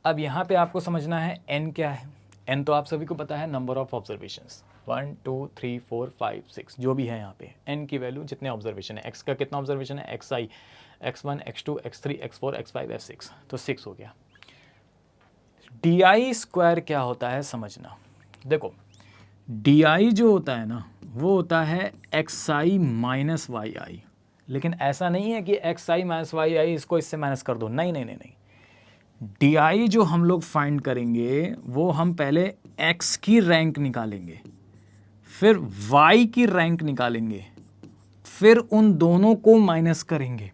अब यहाँ पे आपको समझना है n क्या है। n तो आप सभी को पता है, नंबर ऑफ ऑब्जर्वेशंस, 1 2 3 4 5 6 जो भी है यहाँ पे n की वैल्यू, जितने ऑब्जर्वेशन है। x का कितना ऑब्जर्वेशन है, xi, x1 x2 x3 x4 x5 x6, तो 6 हो गया। DI² क्या होता है समझना, देखो DI जो होता है ना वो होता है xi माइनस yi, लेकिन ऐसा नहीं है कि xi माइनस yi इसको इससे माइनस कर दो, नहीं नहीं नहीं नहीं। DI जो हम लोग फाइंड करेंगे वो हम पहले x की रैंक निकालेंगे, फिर y की रैंक निकालेंगे, फिर उन दोनों को माइनस करेंगे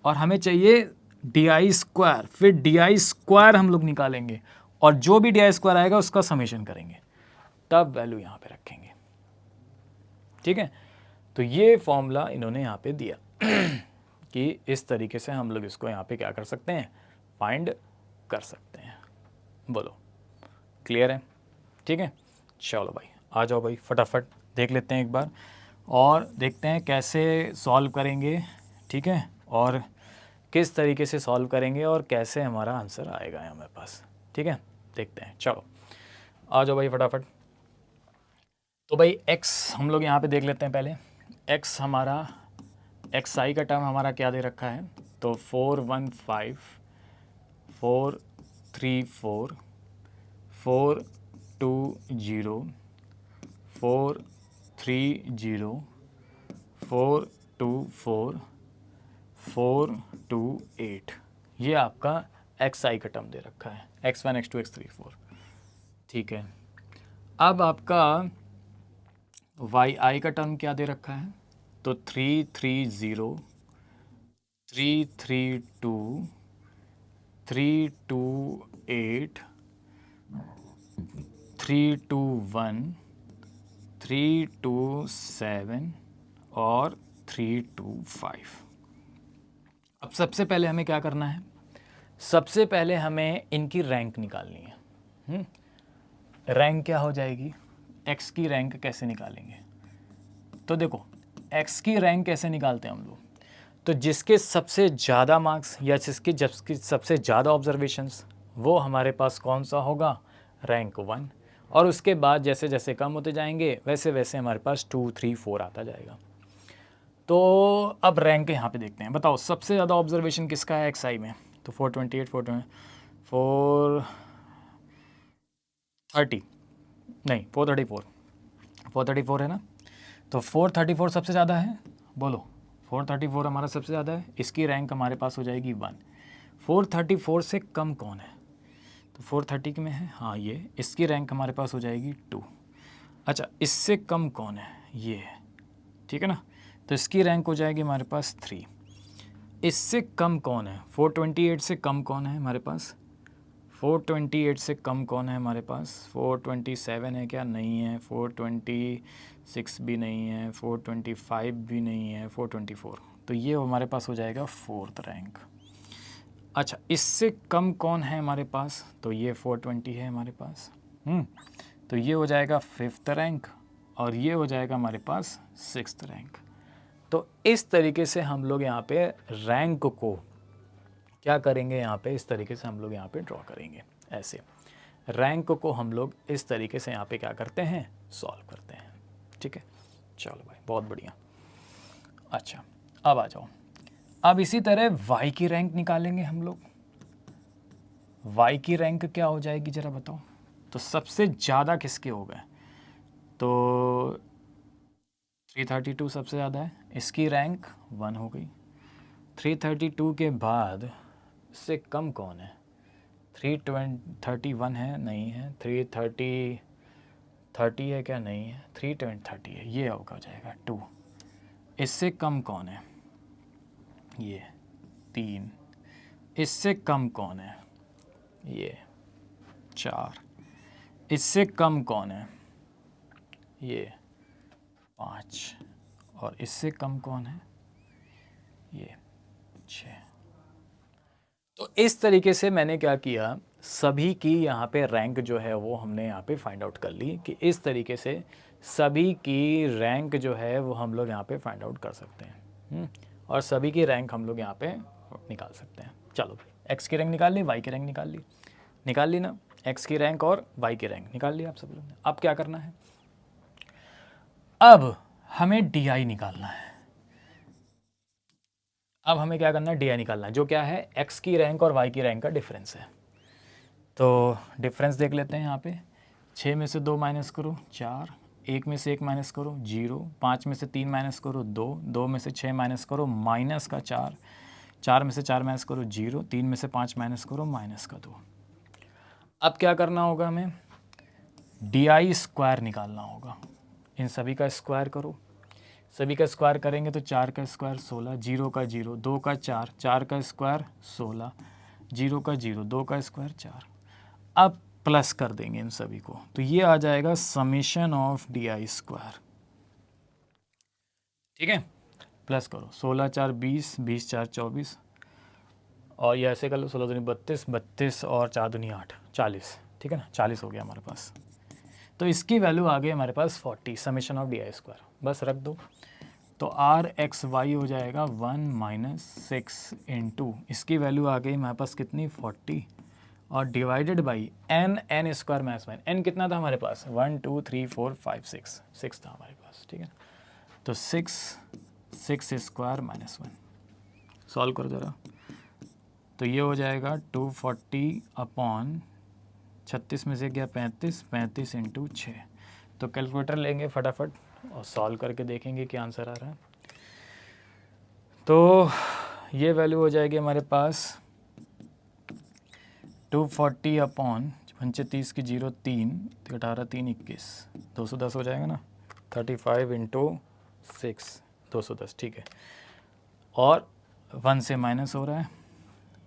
और हमें चाहिए DI², फिर DI² हम लोग निकालेंगे, और जो भी डी स्क्वायर आएगा उसका समेशन करेंगे, तब वैल्यू यहाँ पे रखेंगे। ठीक है, तो ये फॉर्मूला इन्होंने यहाँ पे दिया कि इस तरीके से हम लोग इसको यहाँ पे क्या कर सकते हैं, फाइंड कर सकते हैं। बोलो क्लियर है? ठीक है, चलो भाई आ जाओ भाई, फटाफट देख लेते हैं एक बार और देखते हैं कैसे सॉल्व करेंगे। ठीक है, और किस तरीके से सॉल्व करेंगे और कैसे हमारा आंसर आएगा हमारे पास। ठीक है, देखते हैं, चलो आ जाओ भाई फटाफट। तो भाई x हम लोग यहाँ पे देख लेते हैं पहले। x हमारा xi का टर्म हमारा क्या दे रखा है, तो 415 434 420 430 424 428, ये आपका xi का टर्म दे रखा है, x1 x2 x3 4। ठीक है, अब आपका yi का टर्म क्या दे रखा है, तो 330 332 328 321 327 और 325। अब सबसे पहले हमें क्या करना है, सबसे पहले हमें इनकी रैंक निकालनी है। रैंक क्या हो जाएगी, x की रैंक कैसे निकालेंगे, तो देखो x की रैंक कैसे निकालते हैं हम लोग, तो जिसके सबसे ज़्यादा मार्क्स या जिसकी सबसे ज़्यादा ऑब्जर्वेशंस, वो हमारे पास कौन सा होगा, रैंक 1। और उसके बाद जैसे जैसे कम होते जाएंगे वैसे वैसे हमारे पास 2 3 4 आता जाएगा। तो अब रैंक यहाँ पे देखते हैं, बताओ सबसे ज़्यादा ऑब्जर्वेशन किसका है xi में, तो 428 430 नहीं 434 है ना, तो 434 सबसे ज़्यादा है, बोलो 434 हमारा सबसे ज़्यादा है, इसकी रैंक हमारे पास हो जाएगी 1। 434 से कम कौन है, तो 430 में है, हाँ ये, इसकी रैंक हमारे पास हो जाएगी 2। अच्छा इससे कम कौन है, ये है, ठीक है ना, तो इसकी रैंक हो जाएगी हमारे पास 3। इससे कम कौन है, 428 से कम कौन है हमारे पास, 428 से कम कौन है हमारे पास, 427 है क्या, नहीं है, 426 भी नहीं है, 425 भी नहीं है, 424, तो ये हमारे पास हो जाएगा 4th रैंक। अच्छा इससे कम कौन है हमारे पास, तो ये 420 है हमारे पास, तो ये हो जाएगा 5th रैंक और ये हो जाएगा हमारे पास 6th रैंक। तो इस तरीके से हम लोग यहाँ पे रैंक को क्या करेंगे, यहाँ पे इस तरीके से हम लोग यहाँ पे ड्रॉ करेंगे, ऐसे रैंक को हम लोग इस तरीके से यहाँ पे क्या करते हैं, सॉल्व करते हैं। ठीक है, चलो भाई बहुत बढ़िया। अच्छा अब आ जाओ, अब इसी तरह y की रैंक निकालेंगे हम लोग। y की रैंक क्या हो जाएगी ज़रा बताओ, तो सबसे ज़्यादा किसके हो गए, तो 332 सबसे ज़्यादा है, इसकी रैंक 1 हो गई। 332 के बाद से कम कौन है, 331 है, नहीं है, 330 है क्या, नहीं है, 330 है, ये होगा हो जाएगा 2। इससे कम कौन है, ये 3। इससे कम कौन है, ये 4। इससे कम कौन है, ये 5। और इससे कम कौन है, ये 6। तो इस तरीके से मैंने क्या किया, सभी की यहाँ पे रैंक जो है वो हमने यहाँ पे फाइंड आउट कर ली कि इस तरीके से सभी की रैंक जो है वो हम लोग यहाँ पे फाइंड आउट कर सकते हैं। और सभी की रैंक हम लोग यहाँ पे निकाल सकते हैं। चलो भाई एक्स की रैंक निकाल ली, वाई की रैंक निकाल ली ना, एक्स की रैंक और वाई की रैंक निकाल ली आप सब लोग ने। अब क्या करना है, अब हमें डी आई निकालना है। अब हमें क्या करना है, डी आई निकालना है, जो क्या है एक्स की रैंक और वाई की रैंक का डिफरेंस है। तो डिफरेंस देख लेते हैं यहाँ पे, 6 में से 2 माइनस करो 4, 1 में से 1 माइनस करो 0, 5 में से 3 माइनस करो 2, 2 में से 6 माइनस करो माइनस का 4, 4 में से 4 माइनस करो 0, 3 में से 5 माइनस करो माइनस का 2। अब क्या करना होगा, हमें डी आई स्क्वायर निकालना होगा। इन सभी का स्क्वायर करो, सभी का स्क्वायर करेंगे तो 4 का स्क्वायर 16, 0 का 0, 2 का 4, 4 का स्क्वायर 16, 0 का 0, 2 का स्क्वायर 4। अब प्लस कर देंगे इन सभी को, तो ये आ जाएगा summation of D I square, ठीक है। प्लस करो 16 4 20, 20 4 24, और ये ऐसे कर लो 16 दूनी 32, 32 और 4 दूनी 8, 40, ठीक है ना, 40 हो गया हमारे पास। तो इसकी वैल्यू आ गई हमारे पास 40, summation of D I square, बस रख दो। तो आर एक्स वाई हो जाएगा 1 माइनस 6 इंटू, इसकी वैल्यू आ गई हमारे पास कितनी 40, और divided by N, N square minus 1, N कितना था हमारे पास 1 2 3 4 5 6, 6 था हमारे पास, ठीक है। तो 6 स्क्वायर माइनस 1, सॉल्व करो ज़रा, तो ये हो जाएगा 240 अपॉन 36 में से गया 35, 35 इंटू 6। तो कैलकुलेटर लेंगे फटाफट और सॉल्व करके देखेंगे क्या आंसर आ रहा है। तो ये वैल्यू हो जाएगी हमारे पास 240 अपॉन 35 की 0 3, 18 3 21, 210 हो जाएगा ना, 35 इंटू 6, 210, ठीक है। और 1 से माइनस हो रहा है,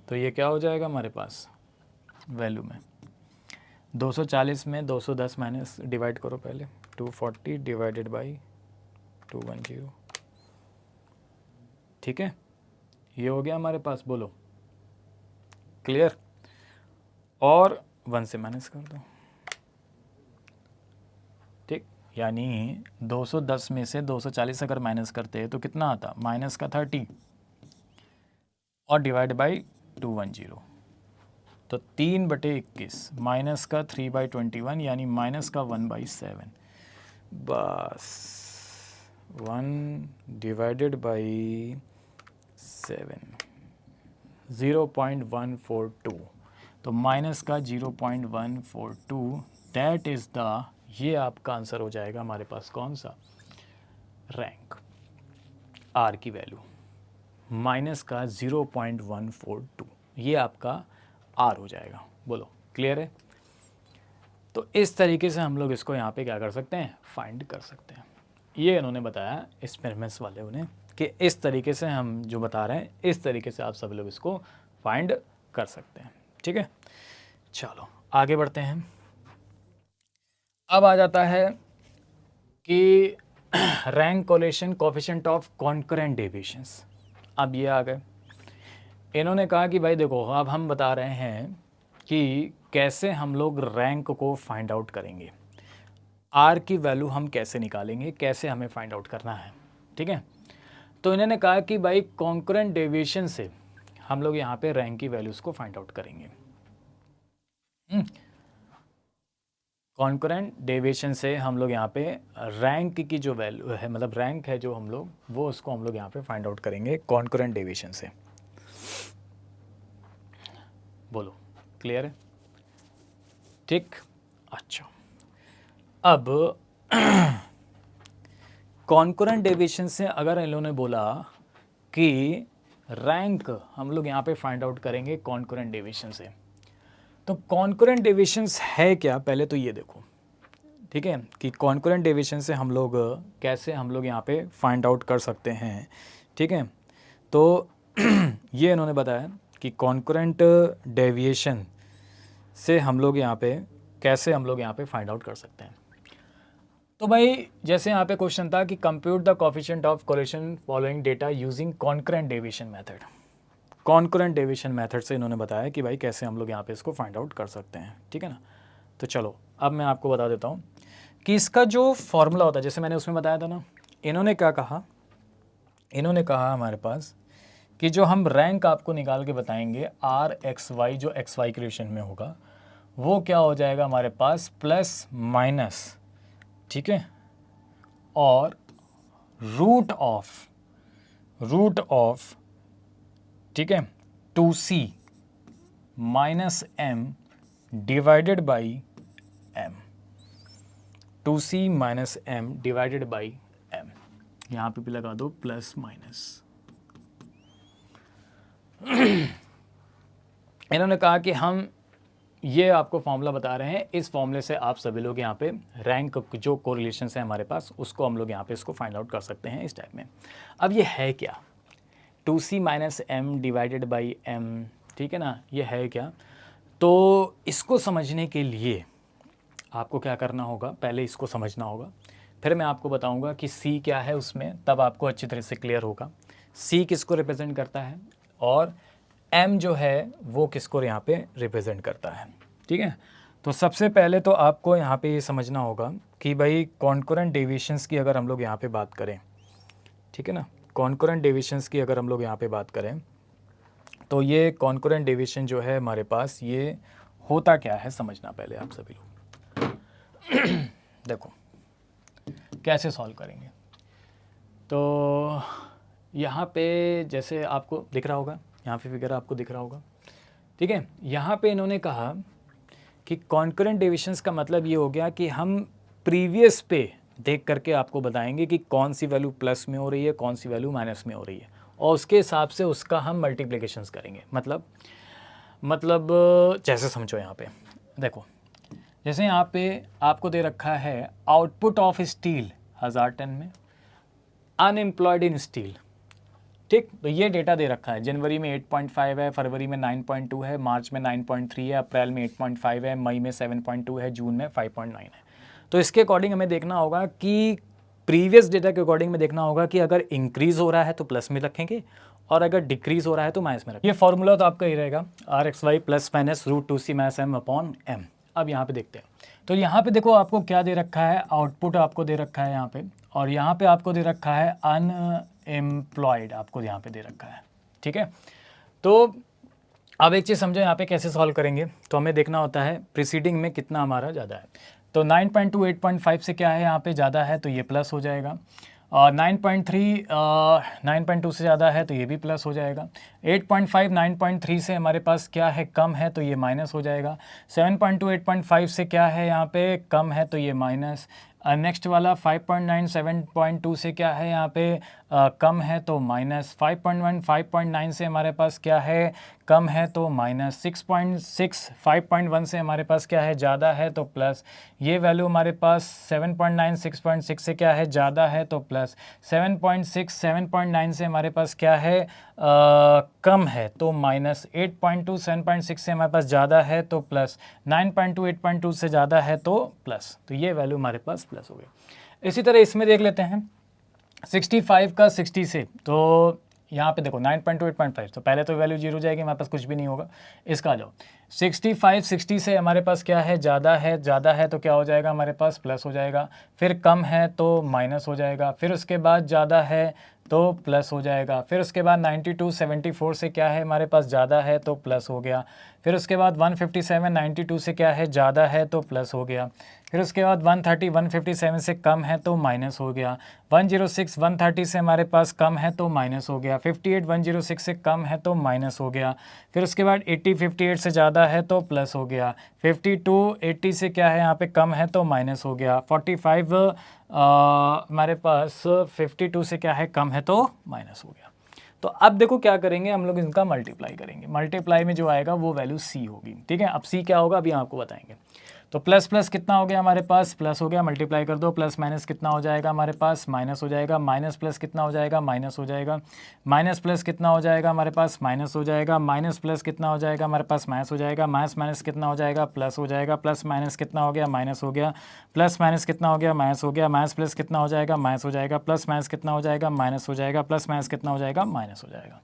तो ये क्या हो जाएगा हमारे पास वैल्यू में 240 में 210 माइनस डिवाइड करो पहले, 240 डिवाइडेड बाई 210, ठीक है। ये हो गया हमारे पास, बोलो क्लियर, और 1 से माइनस कर दो, ठीक। यानी 210 में से 240 अगर माइनस करते हैं तो कितना आता, माइनस का 30 और डिवाइड बाई 210, तो 3/21 माइनस का 3/21, यानी माइनस का 1/7, बस 1 डिवाइडेड बाई 7, 0.142, तो माइनस का 0.142, दैट इज़ द, ये आपका आंसर हो जाएगा हमारे पास कौन सा, रैंक, आर की वैल्यू माइनस का 0.142, ये आपका आर हो जाएगा। बोलो क्लियर है। तो इस तरीके से हम लोग इसको यहाँ पे क्या कर सकते हैं, फाइंड कर सकते हैं। ये इन्होंने बताया एक्सपेरिमेंट्स वाले उन्हें कि इस तरीके से हम जो बता रहे हैं, इस तरीके से आप सभी लोग इसको फाइंड कर सकते हैं, ठीक है। चलो आगे बढ़ते हैं। अब आ जाता है कि rank coalition coefficient of concurrent deviations. अब ये आ गए, इन्होंने कहा कि भाई देखो, अब हम बता रहे हैं कि कैसे हम लोग रैंक को फाइंड आउट करेंगे, आर की वैल्यू हम कैसे निकालेंगे, कैसे हमें फाइंड आउट करना है, ठीक है। तो इन्होंने कहा कि भाई कॉन्करेंट डेविएशन से हम लोग यहाँ पे रैंक की वैल्यूज़ को फाइंड आउट करेंगे। कॉन्करेंट डेविएशन से हम लोग यहाँ पे रैंक की जो वैल्यू है, मतलब रैंक है जो हम लोग, वो उसको हम लोग यहाँ पे फाइंड आउट करेंगे कॉन्करेंट डेविएशन से। बोलो क्लियर है, ठीक। अच्छा, अब कॉन्करेंट डेविएशन से अगर इन लोगों ने बोला कि रैंक हम लोग यहाँ पे फाइंड आउट करेंगे कॉन्करेंट डेविएशन से, तो कॉन्करेंट डेविएशंस है क्या, पहले तो ये देखो, ठीक है, कि कॉन्करेंट डेविएशन से हम लोग कैसे हम लोग यहाँ पे फाइंड आउट कर सकते हैं, ठीक है। तो ये इन्होंने बताया कि कॉन्करेंट डेविएशन से हम लोग यहाँ पे कैसे हम लोग यहाँ पे फाइंड आउट कर सकते हैं। तो भाई जैसे यहाँ पे क्वेश्चन था कि compute the coefficient of correlation following data using concurrent deviation method. Concurrent deviation method से इन्होंने बताया कि भाई कैसे हम लोग यहाँ पे इसको फाइंड आउट कर सकते हैं, ठीक है ना। तो चलो अब मैं आपको बता देता हूँ कि इसका जो फॉर्मूला होता है, जैसे मैंने उसमें बताया था ना, इन्होंने क्या कहा, इन्होंने कहा हमारे पास कि जो हम रैंक आपको निकाल के बताएंगे आर एक्स वाई, जो एक्स वाई के रिलेशन में होगा, वो क्या हो जाएगा हमारे पास प्लस माइनस, ठीक है, और रूट ऑफ, ठीक है, 2c minus m divided by m, 2c minus m divided by m, यहाँ पे भी लगा दो प्लस माइनस। इन्होंने कहा कि हम ये आपको फॉर्मूला बता रहे हैं, इस फॉर्मूले से आप सभी लोग यहाँ पे रैंक जो कोरिलेशन है हमारे पास, उसको हम लोग यहाँ पे इसको फाइंड आउट कर सकते हैं इस टाइप में। अब ये है क्या, 2c minus m divided by m, ठीक है ना, ये है क्या। तो इसको समझने के लिए आपको क्या करना होगा, पहले इसको समझना होगा, फिर मैं आपको बताऊंगा कि सी क्या है उसमें, तब आपको अच्छी तरह से क्लियर होगा सी किसको रिप्रेजेंट करता है और एम जो है वो किसको यहाँ पे रिप्रेजेंट करता है। ठीक है, तो सबसे पहले तो आपको यहाँ पे ये समझना होगा कि भाई कॉन्करेंट डेविएशंस की अगर हम लोग यहाँ पे बात करें, ठीक है ना, कॉन्करेंट डेविएशंस की अगर हम लोग यहाँ पे बात करें तो ये कॉन्करेंट डेविएशन जो है हमारे पास ये होता क्या है समझना पहले आप सभी लोग। देखो कैसे सॉल्व करेंगे, तो यहाँ पे जैसे आपको दिख रहा होगा, यहाँ पे फिगर आपको दिख रहा होगा, ठीक है। यहाँ पे इन्होंने कहा कि कॉन्करेंट डेविएशंस का मतलब ये हो गया कि हम प्रीवियस पे देख करके आपको बताएंगे कि कौन सी वैल्यू प्लस में हो रही है, कौन सी वैल्यू माइनस में हो रही है, और उसके हिसाब से उसका हम मल्टीप्लिकेशंस करेंगे। मतलब जैसे समझो, यहाँ पे देखो, जैसे यहाँ पे आपको दे रखा है आउटपुट ऑफ स्टील 1000 टन में, अनएम्प्लॉयड इन स्टील, ठीक। तो ये डेटा दे रखा है, जनवरी में 8.5 है, फरवरी में 9.2 है, मार्च में 9.3 है, अप्रैल में 8.5 है, मई में 7.2 है, जून में 5.9 है। तो इसके अकॉर्डिंग हमें देखना होगा कि प्रीवियस डेटा के अकॉर्डिंग में देखना होगा कि अगर इंक्रीज हो रहा है तो प्लस में रखेंगे और अगर डिक्रीज हो रहा है तो माइनस में रखेंगे। ये फॉर्मूला तो आपका ही रहेगा RXY plus minus √2C minus M upon M। अब यहाँ पे देखते हैं, तो यहाँ पे देखो आपको क्या दे रखा है, आउटपुट आपको दे रखा है यहाँ पे, और यहाँ पे आपको दे रखा है अनएम्प्लॉयड, आपको यहाँ पे दे रखा है, ठीक है। तो अब एक चीज़ समझो, यहाँ पे कैसे सॉल्व करेंगे, तो हमें देखना होता है प्रीसीडिंग में कितना हमारा ज़्यादा है। तो 9.2 8.5 से क्या है यहाँ पे ज़्यादा है, तो ये प्लस हो जाएगा, और 9.3 9.2 से ज़्यादा है तो ये भी प्लस हो जाएगा। 8.5 9.3 से हमारे पास क्या है, कम है, तो ये माइनस हो जाएगा। 7.2 8.5 से क्या है यहाँ पे, कम है, तो ये माइनस। नेक्स्ट वाला 5.9 7.2 से क्या है यहाँ पे, कम है, तो माइनस। 5.1 5.9 से हमारे पास क्या है, कम है, तो माइनस। 6.6 5.1 से हमारे पास क्या है, ज़्यादा है, तो प्लस। ये वैल्यू हमारे पास 7.9 6.6 से क्या है, ज़्यादा है, तो प्लस। 7.6 7.9 से हमारे पास क्या है, कम है, तो माइनस। 8.2 7.6 से हमारे पास ज़्यादा है, तो प्लस। 9.2 8.2 से ज़्यादा है, तो प्लस। तो ये वैल्यू हमारे पास प्लस हो गई। इसी तरह इसमें देख लेते हैं 65 का 60 से, तो यहाँ पे देखो 9.2 8.5, तो पहले तो वैल्यू 0 जाएगी, हमारे पास कुछ भी नहीं होगा। इसका आ जाओ 65 60 से हमारे पास क्या है, ज़्यादा है तो क्या हो जाएगा, हमारे पास प्लस हो जाएगा। फिर कम है तो माइनस हो जाएगा, फिर उसके बाद ज़्यादा है तो प्लस हो जाएगा। फिर उसके बाद 92 74 से क्या है, हमारे पास ज़्यादा है तो प्लस हो गया। फिर उसके बाद 157 92 से क्या है, ज़्यादा है तो प्लस हो गया। फिर उसके बाद 130 157 से कम है तो माइनस हो गया। 106 130 से हमारे पास कम है तो माइनस हो गया। 58 106 से कम है तो माइनस हो गया। फिर उसके बाद 80 58 से ज़्यादा है तो प्लस हो गया। 52 80 से क्या है, यहाँ पे कम है तो माइनस हो गया। 45 हमारे पास 52 से क्या है, कम है तो माइनस हो गया। तो अब देखो क्या करेंगे, हम लोग इनका मल्टीप्लाई करेंगे। मल्टीप्लाई में जो आएगा वो वैल्यू सी होगी, ठीक है। अब सी क्या होगा अभी आपको बताएंगे। तो प्लस प्लस कितना हो गया हमारे पास, प्लस हो गया, मल्टीप्लाई कर दो। प्लस माइनस कितना हो जाएगा हमारे पास, माइनस हो जाएगा। माइनस प्लस कितना हो जाएगा, माइनस हो जाएगा। माइनस प्लस कितना हो जाएगा हमारे पास, माइनस हो जाएगा। माइनस प्लस कितना हो जाएगा हमारे पास, माइनस हो जाएगा। माइनस माइनस कितना हो जाएगा, प्लस हो जाएगा। प्लस माइनस कितना हो गया, माइनस हो गया। प्लस माइनस कितना हो गया, माइनस हो गया। माइनस प्लस कितना हो जाएगा, माइनस हो जाएगा। प्लस माइनस कितना हो जाएगा, माइनस हो जाएगा। प्लस माइनस कितना हो जाएगा, माइनस हो जाएगा।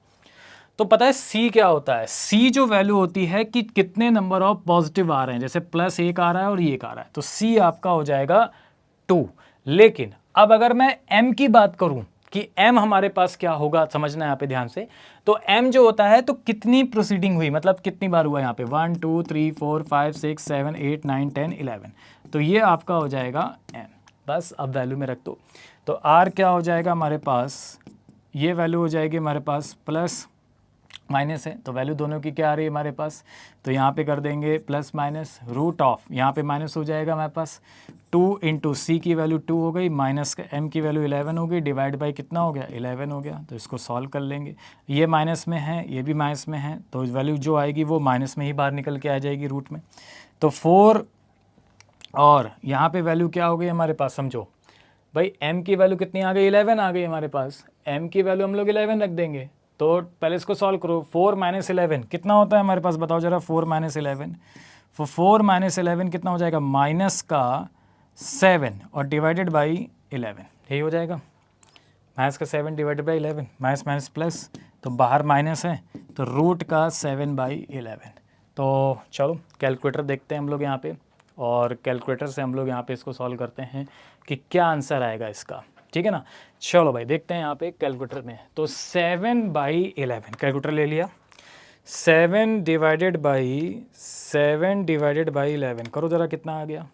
तो पता है सी क्या होता है, सी जो वैल्यू होती है कि कितने नंबर ऑफ पॉजिटिव आ रहे हैं, जैसे प्लस 1 आ रहा है और ये 1 आ रहा है, तो सी आपका हो जाएगा 2। लेकिन अब अगर मैं एम की बात करूं कि एम हमारे पास क्या होगा, समझना है यहाँ पे ध्यान से। तो एम जो होता है तो कितनी प्रोसीडिंग हुई, मतलब कितनी बार हुआ यहाँ पे, 1 2 3 4 5 6 7 8 9 10 11, तो ये आपका हो जाएगा एम। बस अब वैल्यू में रख दो। तो आर क्या हो जाएगा हमारे पास, ये वैल्यू हो जाएगी हमारे पास प्लस माइनस है, तो वैल्यू दोनों की क्या आ रही है हमारे पास, तो यहाँ पे कर देंगे प्लस माइनस रूट ऑफ, यहाँ पे माइनस हो जाएगा हमारे पास 2 इंटू सी की वैल्यू 2 हो गई, माइनस एम की वैल्यू 11 हो गई, डिवाइड बाई कितना हो गया 11 हो गया। तो इसको सॉल्व कर लेंगे, ये माइनस में है ये भी माइनस में है, तो वैल्यू जो आएगी वो माइनस में ही बाहर निकल के आ जाएगी रूट में। तो 4 और यहाँ पे वैल्यू क्या हो गई हमारे पास, समझो भाई m की वैल्यू कितनी आ गई, 11 आ गई हमारे पास। m की वैल्यू हम लोग 11 रख देंगे, तो पहले इसको सॉल्व करो। 4 माइनस 11 कितना होता है हमारे पास, बताओ जरा। 4 माइनस 11, 4 माइनस 11 कितना हो जाएगा, माइनस का 7 और डिवाइडेड बाई 11, यही हो जाएगा। माइनस का 7 divided by 11, minus minus plus, तो बाहर माइनस है, तो रूट का 7/11। तो चलो कैलकुलेटर देखते हैं हम लोग यहाँ पे, और कैलकुलेटर से हम लोग यहाँ पे इसको सॉल्व करते हैं कि क्या आंसर आएगा इसका, ठीक है ना। चलो भाई देखते हैं यहाँ पे कैलकुलेटर में। तो 7/11 कैलकुलेटर ले लिया, 7 डिवाइडेड बाई 11 करो ज़रा, कितना आ गया,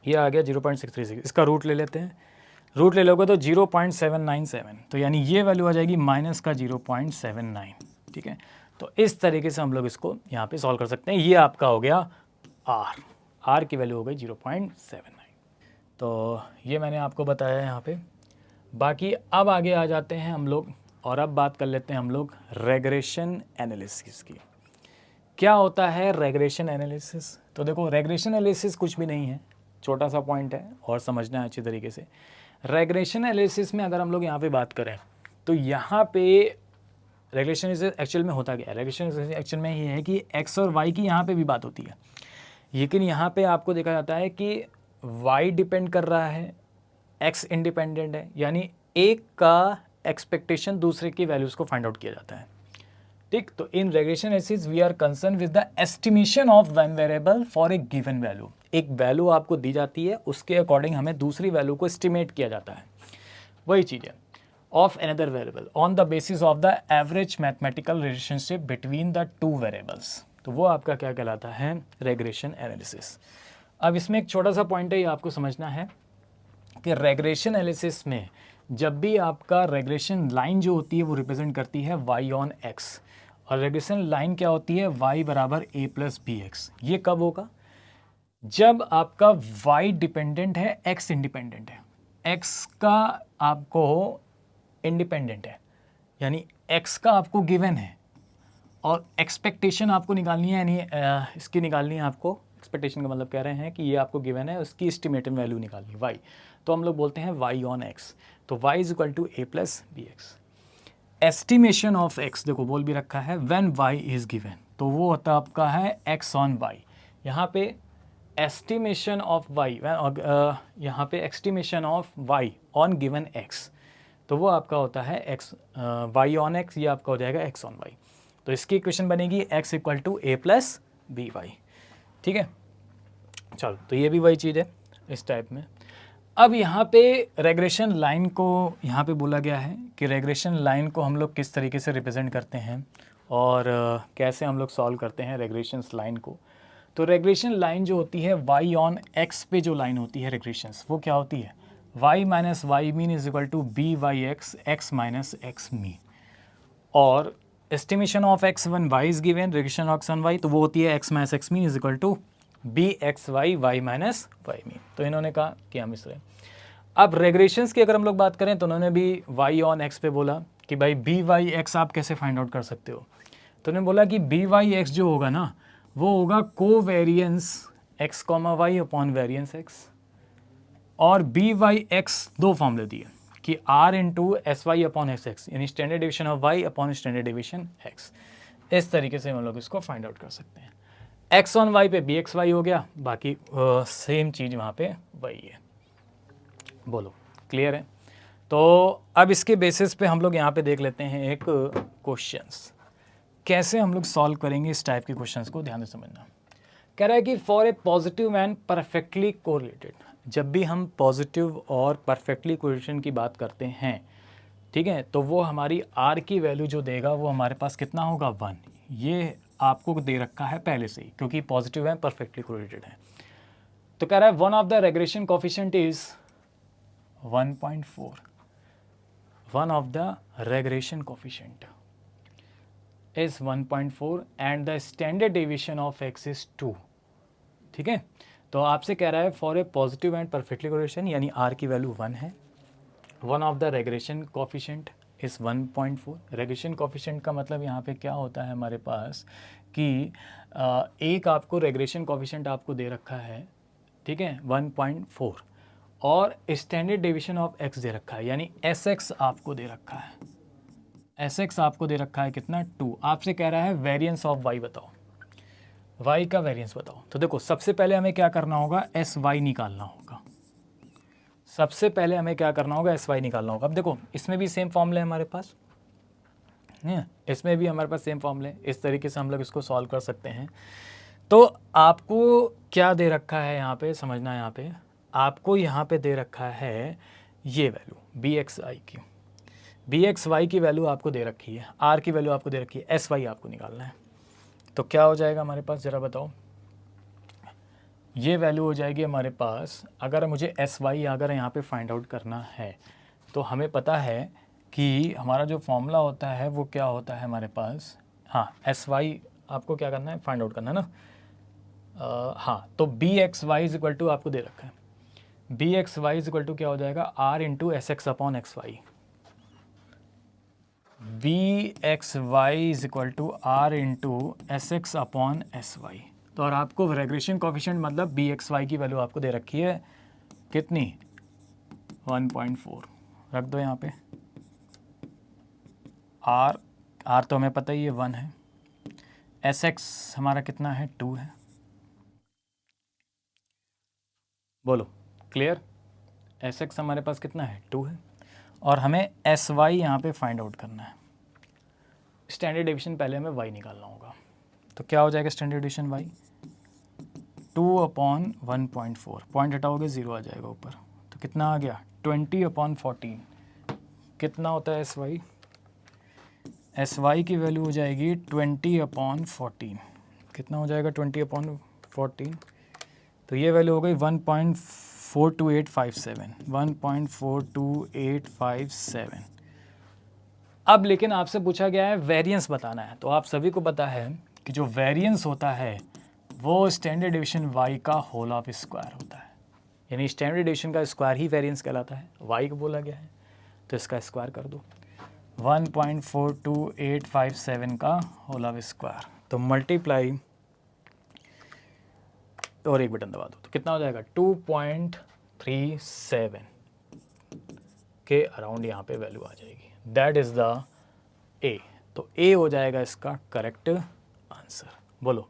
ये आ गया 0.636। इसका रूट ले लेते हैं, रूट ले लोगे तो 0.797, तो यानी ये वैल्यू आ जाएगी माइनस का 0.79, ठीक है। तो इस तरीके से हम लोग इसको यहाँ पे सॉल्व कर सकते हैं। ये आपका हो गया आर की वैल्यू हो गई 0.79। तो ये मैंने आपको बताया यहाँ पे। बाकी अब आगे आ जाते हैं हम लोग, और अब बात कर लेते हैं हम लोग रेग्रेशन एनालिसिस की। क्या होता है रेग्रेशन एनालिसिस? तो देखो रेग्रेशन एनालिसिस कुछ भी नहीं है, छोटा सा पॉइंट है और समझना है अच्छी तरीके से। रेग्रेशन एनालिसिस में अगर हम लोग यहाँ पे बात करें तो यहाँ पे रेग्रेशन एक्चुअल में होता क्या है, रेग्रेशन एक्चुअल में ये है कि एक्स और वाई की यहाँ पे भी बात होती है, लेकिन यहाँ पे आपको देखा जाता है कि वाई डिपेंड कर रहा है, एक्स इंडिपेंडेंट है, यानी एक का एक्सपेक्टेशन दूसरे की वैल्यूज़ को फाइंड आउट किया जाता है, ठीक। तो in regression analysis we are concern with the estimation of one variable for a given value. एक वैल्यू आपको दी जाती है, उसके अकॉर्डिंग हमें दूसरी वैल्यू को एस्टिमेट किया जाता है, वही चीज़ है। Of another variable on the basis of the average mathematical relationship between the two variables, तो वो आपका क्या कहलाता है, रेग्रेशन एनालिसिस। अब इसमें एक छोटा सा पॉइंट है, ये आपको समझना है कि रेग्रेशन एनालिसिस में जब भी आपका रेग्रेशन लाइन जो होती है वो रिप्रेजेंट करती है y ऑन x, और रेग्रेशन लाइन क्या होती है, y बराबर a प्लस बी एक्स। ये कब होगा, जब आपका y डिपेंडेंट है, x इंडिपेंडेंट है, x का आपको इंडिपेंडेंट है, यानी x का आपको गिवन है और एक्सपेक्टेशन आपको निकालनी है, यानी इसकी निकालनी है आपको। एक्सपेक्टेशन का मतलब कह रहे हैं कि ये आपको गिवन है, उसकी एस्टिमेटेड वैल्यू निकालनी है y, तो हम लोग बोलते हैं y ऑन x। तो y is equal to a plus B X. Estimation of x देखो बोल भी रखा है व्हेन y इज गिवन, तो वो होता आपका है x ऑन y। यहाँ पे एस्टिमेशन ऑफ y, यहाँ पे estimation of y on given x, तो वो आपका होता है x y ऑन x, ये आपका हो जाएगा x ऑन y। तो इसकी इक्वेशन बनेगी x equal to a plus B Y, ठीक है। चलो तो ये भी वही चीज़ है इस टाइप में। अब यहाँ पे रेग्रेशन लाइन को यहाँ पे बोला गया है कि रेग्रेशन लाइन को हम लोग किस तरीके से रिप्रेजेंट करते हैं और कैसे हम लोग सॉल्व करते हैं रेग्रेशन लाइन को। तो रेग्रेशन लाइन जो होती है y ऑन x पे जो लाइन होती है रेग्रेशंस, वो क्या होती है, y minus y mean is equal to b Y x, x minus x mean. और estimation of x on y is given, regression of x on y, तो वो होती है x minus x mean is equal to B x y, y minus y mean. तो इन्होंने कहा कि हम इस तरह। अब रेग्रेशंस की अगर हम लोग बात करें तो उन्होंने भी वाई ऑन एक्स पे बोला कि भाई बी वाई एक्स आप कैसे फाइंड आउट कर सकते हो। तो उन्होंने बोला कि बी वाई एक्स जो होगा ना, वो होगा covariance x comma Y upon variance x. और बी वाई एक्स दो फॉर्मूले दिए कि r into S y upon S x, यानी standard division of y upon standard division x. इस तरीके से हम लोग इसको फाइंड आउट कर सकते हैं। एक्स ऑन वाई पे बी एक्स वाई हो गया, बाकी सेम चीज़ वहाँ पे वही है। बोलो क्लियर है। तो अब इसके बेसिस पे हम लोग यहाँ पे देख लेते हैं एक क्वेश्चंस, कैसे हम लोग सॉल्व करेंगे इस टाइप के क्वेश्चंस को, ध्यान से समझना। कह रहा है कि for a positive and perfectly correlated, जब भी हम पॉजिटिव और परफेक्टली कोरिलेशन की बात करते हैं, ठीक है, तो वो हमारी आर की वैल्यू जो देगा वो हमारे पास कितना होगा, 1। ये आपको दे रखा है पहले से ही, क्योंकि पॉजिटिव एंड परफेक्टली कोरिलेटेड है। तो कह रहा है one of the regression coefficient is 1.4, one of the regression coefficient is 1.4 and the standard deviation of x is 2, ठीक है। तो आपसे कह रहा है for a positive and perfectly correlation, यानी r की वैल्यू 1 है, one of the regression coefficient इस 1.4। रेग्रेशन कोफिशिएंट का मतलब यहाँ पे क्या होता है हमारे पास कि एक आपको रेग्रेशन कोफिशिएंट आपको दे रखा है, ठीक है, 1.4, और स्टैंडर्ड डेविएशन ऑफ x दे रखा है, यानी एस एक्स आपको दे रखा है, एस एक्स आपको दे रखा है कितना 2, आपसे कह रहा है वेरिएंस ऑफ वाई बताओ, वाई का वेरिएंस बताओ। तो देखो सबसे पहले हमें क्या करना होगा, एस वाई निकालना होगा। सबसे पहले हमें क्या करना होगा, एस वाई निकालना होगा। अब देखो इसमें भी सेम फॉर्मूले हैं हमारे पास, है इसमें भी हमारे पास सेम फॉर्मूले, इस तरीके से हम लोग इसको सॉल्व कर सकते हैं। तो आपको क्या दे रखा है यहाँ पे, समझना है यहाँ पे, आपको यहाँ पे दे रखा है ये वैल्यू बी एक्स आई की, बी एक्स वाई की वैल्यू आपको दे रखी है, आर की वैल्यू आपको दे रखी है, एस वाई आपको निकालना है। तो क्या हो जाएगा हमारे पास, ज़रा बताओ। ये वैल्यू हो जाएगी हमारे पास, अगर मुझे एस वाई अगर यहाँ पे फाइंड आउट करना है तो हमें पता है कि हमारा जो फॉर्मूला होता है वो क्या होता है हमारे पास, हाँ एस वाई आपको क्या करना है, फाइंड आउट करना है ना। हाँ तो B x Y is equal to आपको दे रखा है, B x Y is equal to क्या हो जाएगा, R into S X upon X Y, B x Y is equal to R into S X upon S Y. तो और आपको रेग्रेशन कोफिशिएंट मतलब बी एक्स वाई की value आपको दे रखी है कितनी, 1.4 रख दो यहाँ पे। आर तो हमें पता ही है 1 है, एस एक्स हमारा कितना है 2 है, बोलो क्लियर। एस एक्स हमारे पास कितना है 2 है, और हमें एस वाई यहाँ पर फाइंड आउट करना है। स्टैंडर्ड डिवीजन पहले हमें वाई निकालना होगा, तो क्या हो जाएगा स्टैंडर्ड डिवीजन वाई, 2/1.4, पॉइंट हटाओगे 0 आ जाएगा ऊपर, तो कितना आ गया 20/14, कितना होता है एस वाई, एस वाई की वैल्यू हो जाएगी 20/14, कितना हो जाएगा 20/14, तो ये वैल्यू हो गई 1.42857, 1.42857। अब लेकिन आपसे पूछा गया है वेरिएंस बताना है, तो आप सभी को पता है कि जो वेरिएंस होता है वो स्टैंडर्ड डिवीजन y का होल ऑफ स्क्वायर होता है, यानी स्टैंडर्ड डिवीजन का स्क्वायर ही वेरिएंस कहलाता है, y को बोला गया है तो इसका स्क्वायर कर दो, 1.42857 का होल ऑफ स्क्वायर, तो मल्टीप्लाई और एक बटन दबा दो, तो कितना हो जाएगा 2.37 के अराउंड यहाँ पे वैल्यू आ जाएगी, दैट इज़ द ए। तो ए हो जाएगा इसका करेक्ट आंसर। बोलो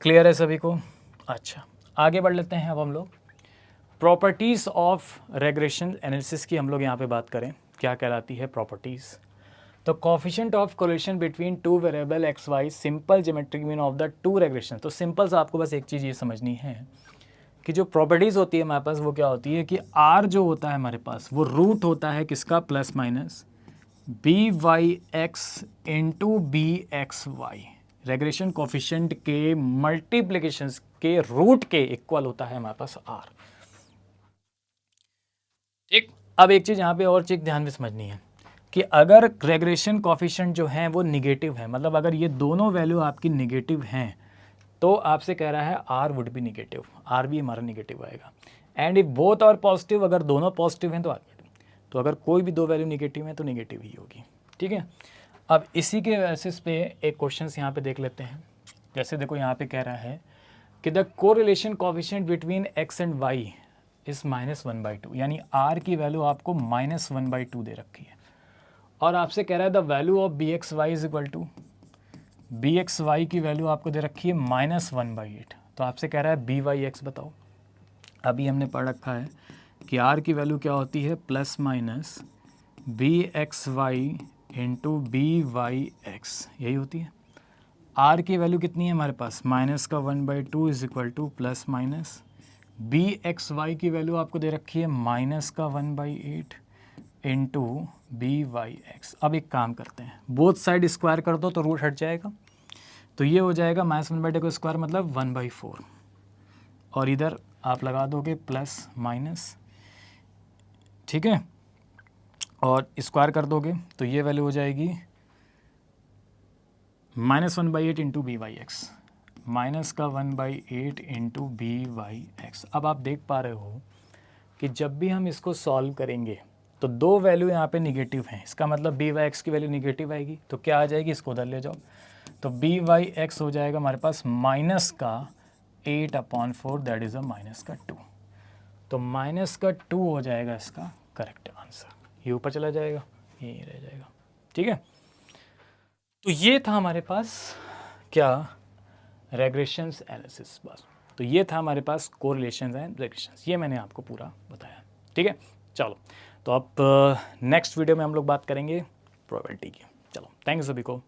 क्लियर है सभी को। अच्छा आगे बढ़ लेते हैं अब हम लोग प्रॉपर्टीज़ ऑफ रेग्रेशन एनालिसिस की, हम लोग यहाँ पे बात करें क्या कहलाती है प्रॉपर्टीज़। तो coefficient of correlation between two variable X Y, simple geometric mean of the two regression. तो सिंपल से आपको बस एक चीज़ ये समझनी है कि जो प्रॉपर्टीज़ होती है हमारे पास वो क्या होती है कि आर जो होता है हमारे पास वो रूट होता है किसका, plus minus B Y X into B x Y, regression coefficient के मल्टीप्लिकेशंस के रूट के इक्वल होता है हमारे पास आर। ठीक, अब एक चीज़ यहाँ पे और चीज़ ध्यान में समझनी है कि अगर रेग्रेशन कोफिशिएंट जो है वो निगेटिव है, मतलब अगर ये दोनों वैल्यू आपकी निगेटिव हैं तो आपसे कह रहा है R would be negative, R भी हमारा निगेटिव आएगा। And if both are positive, अगर दोनों पॉजिटिव हैं तो आर, तो अगर कोई भी दो वैल्यू निगेटिव है तो निगेटिव ही होगी। ठीक है, अब इसी के बेसिस पे एक क्वेश्चन यहाँ पे देख लेते हैं। जैसे देखो यहाँ पे कह रहा है कि the correlation coefficient between X and Y is -1/2, यानी आर की वैल्यू आपको -1/2 दे रखी है, और आपसे कह रहा है the value of B x Y is equal to, B x Y की वैल्यू आपको दे रखी है -1/8, तो आपसे कह रहा है बी वाई एक्स बताओ। अभी हमने पढ़ रखा है कि आर की वैल्यू क्या होती है, plus minus B x Y into B Y X, यही होती है। आर की वैल्यू कितनी है हमारे पास, माइनस का 1/2 is equal to plus minus B x Y की वैल्यू आपको दे रखी है माइनस का 1/8 इंटू बी वाई एक्स। अब एक काम करते हैं, बोथ साइड स्क्वायर कर दो तो रूट हट जाएगा, तो ये हो जाएगा -1/2 का स्क्वायर मतलब 1/4, और इधर आप लगा दोगे प्लस माइनस, ठीक है, और स्क्वायर कर दोगे तो ये वैल्यू हो जाएगी -1/8 into B Y X, minus का 1/8 इंटू बी वाई एक्स। अब आप देख पा रहे हो कि जब भी हम इसको सॉल्व करेंगे तो दो वैल्यू यहाँ पे निगेटिव हैं, इसका मतलब बी वाई एक्स की वैल्यू निगेटिव आएगी, तो क्या आ जाएगी, इसको उधर ले जाओ, तो बी वाई एक्स हो जाएगा हमारे पास माइनस का 8/4, दैट इज़ अ माइनस का 2, तो माइनस का 2 हो जाएगा इसका करेक्ट आंसर। ये ऊपर चला जाएगा, ये रह जाएगा। ठीक है, तो ये था हमारे पास क्या, रेग्रेशंस एनालिसिस। बस तो ये था हमारे पास कोरिलेशंस एंड रेग्रेशंस, ये मैंने आपको पूरा बताया। ठीक है, चलो तो अब नेक्स्ट वीडियो में हम लोग बात करेंगे प्रोबेबिलिटी की। चलो, थैंक यू सभी को।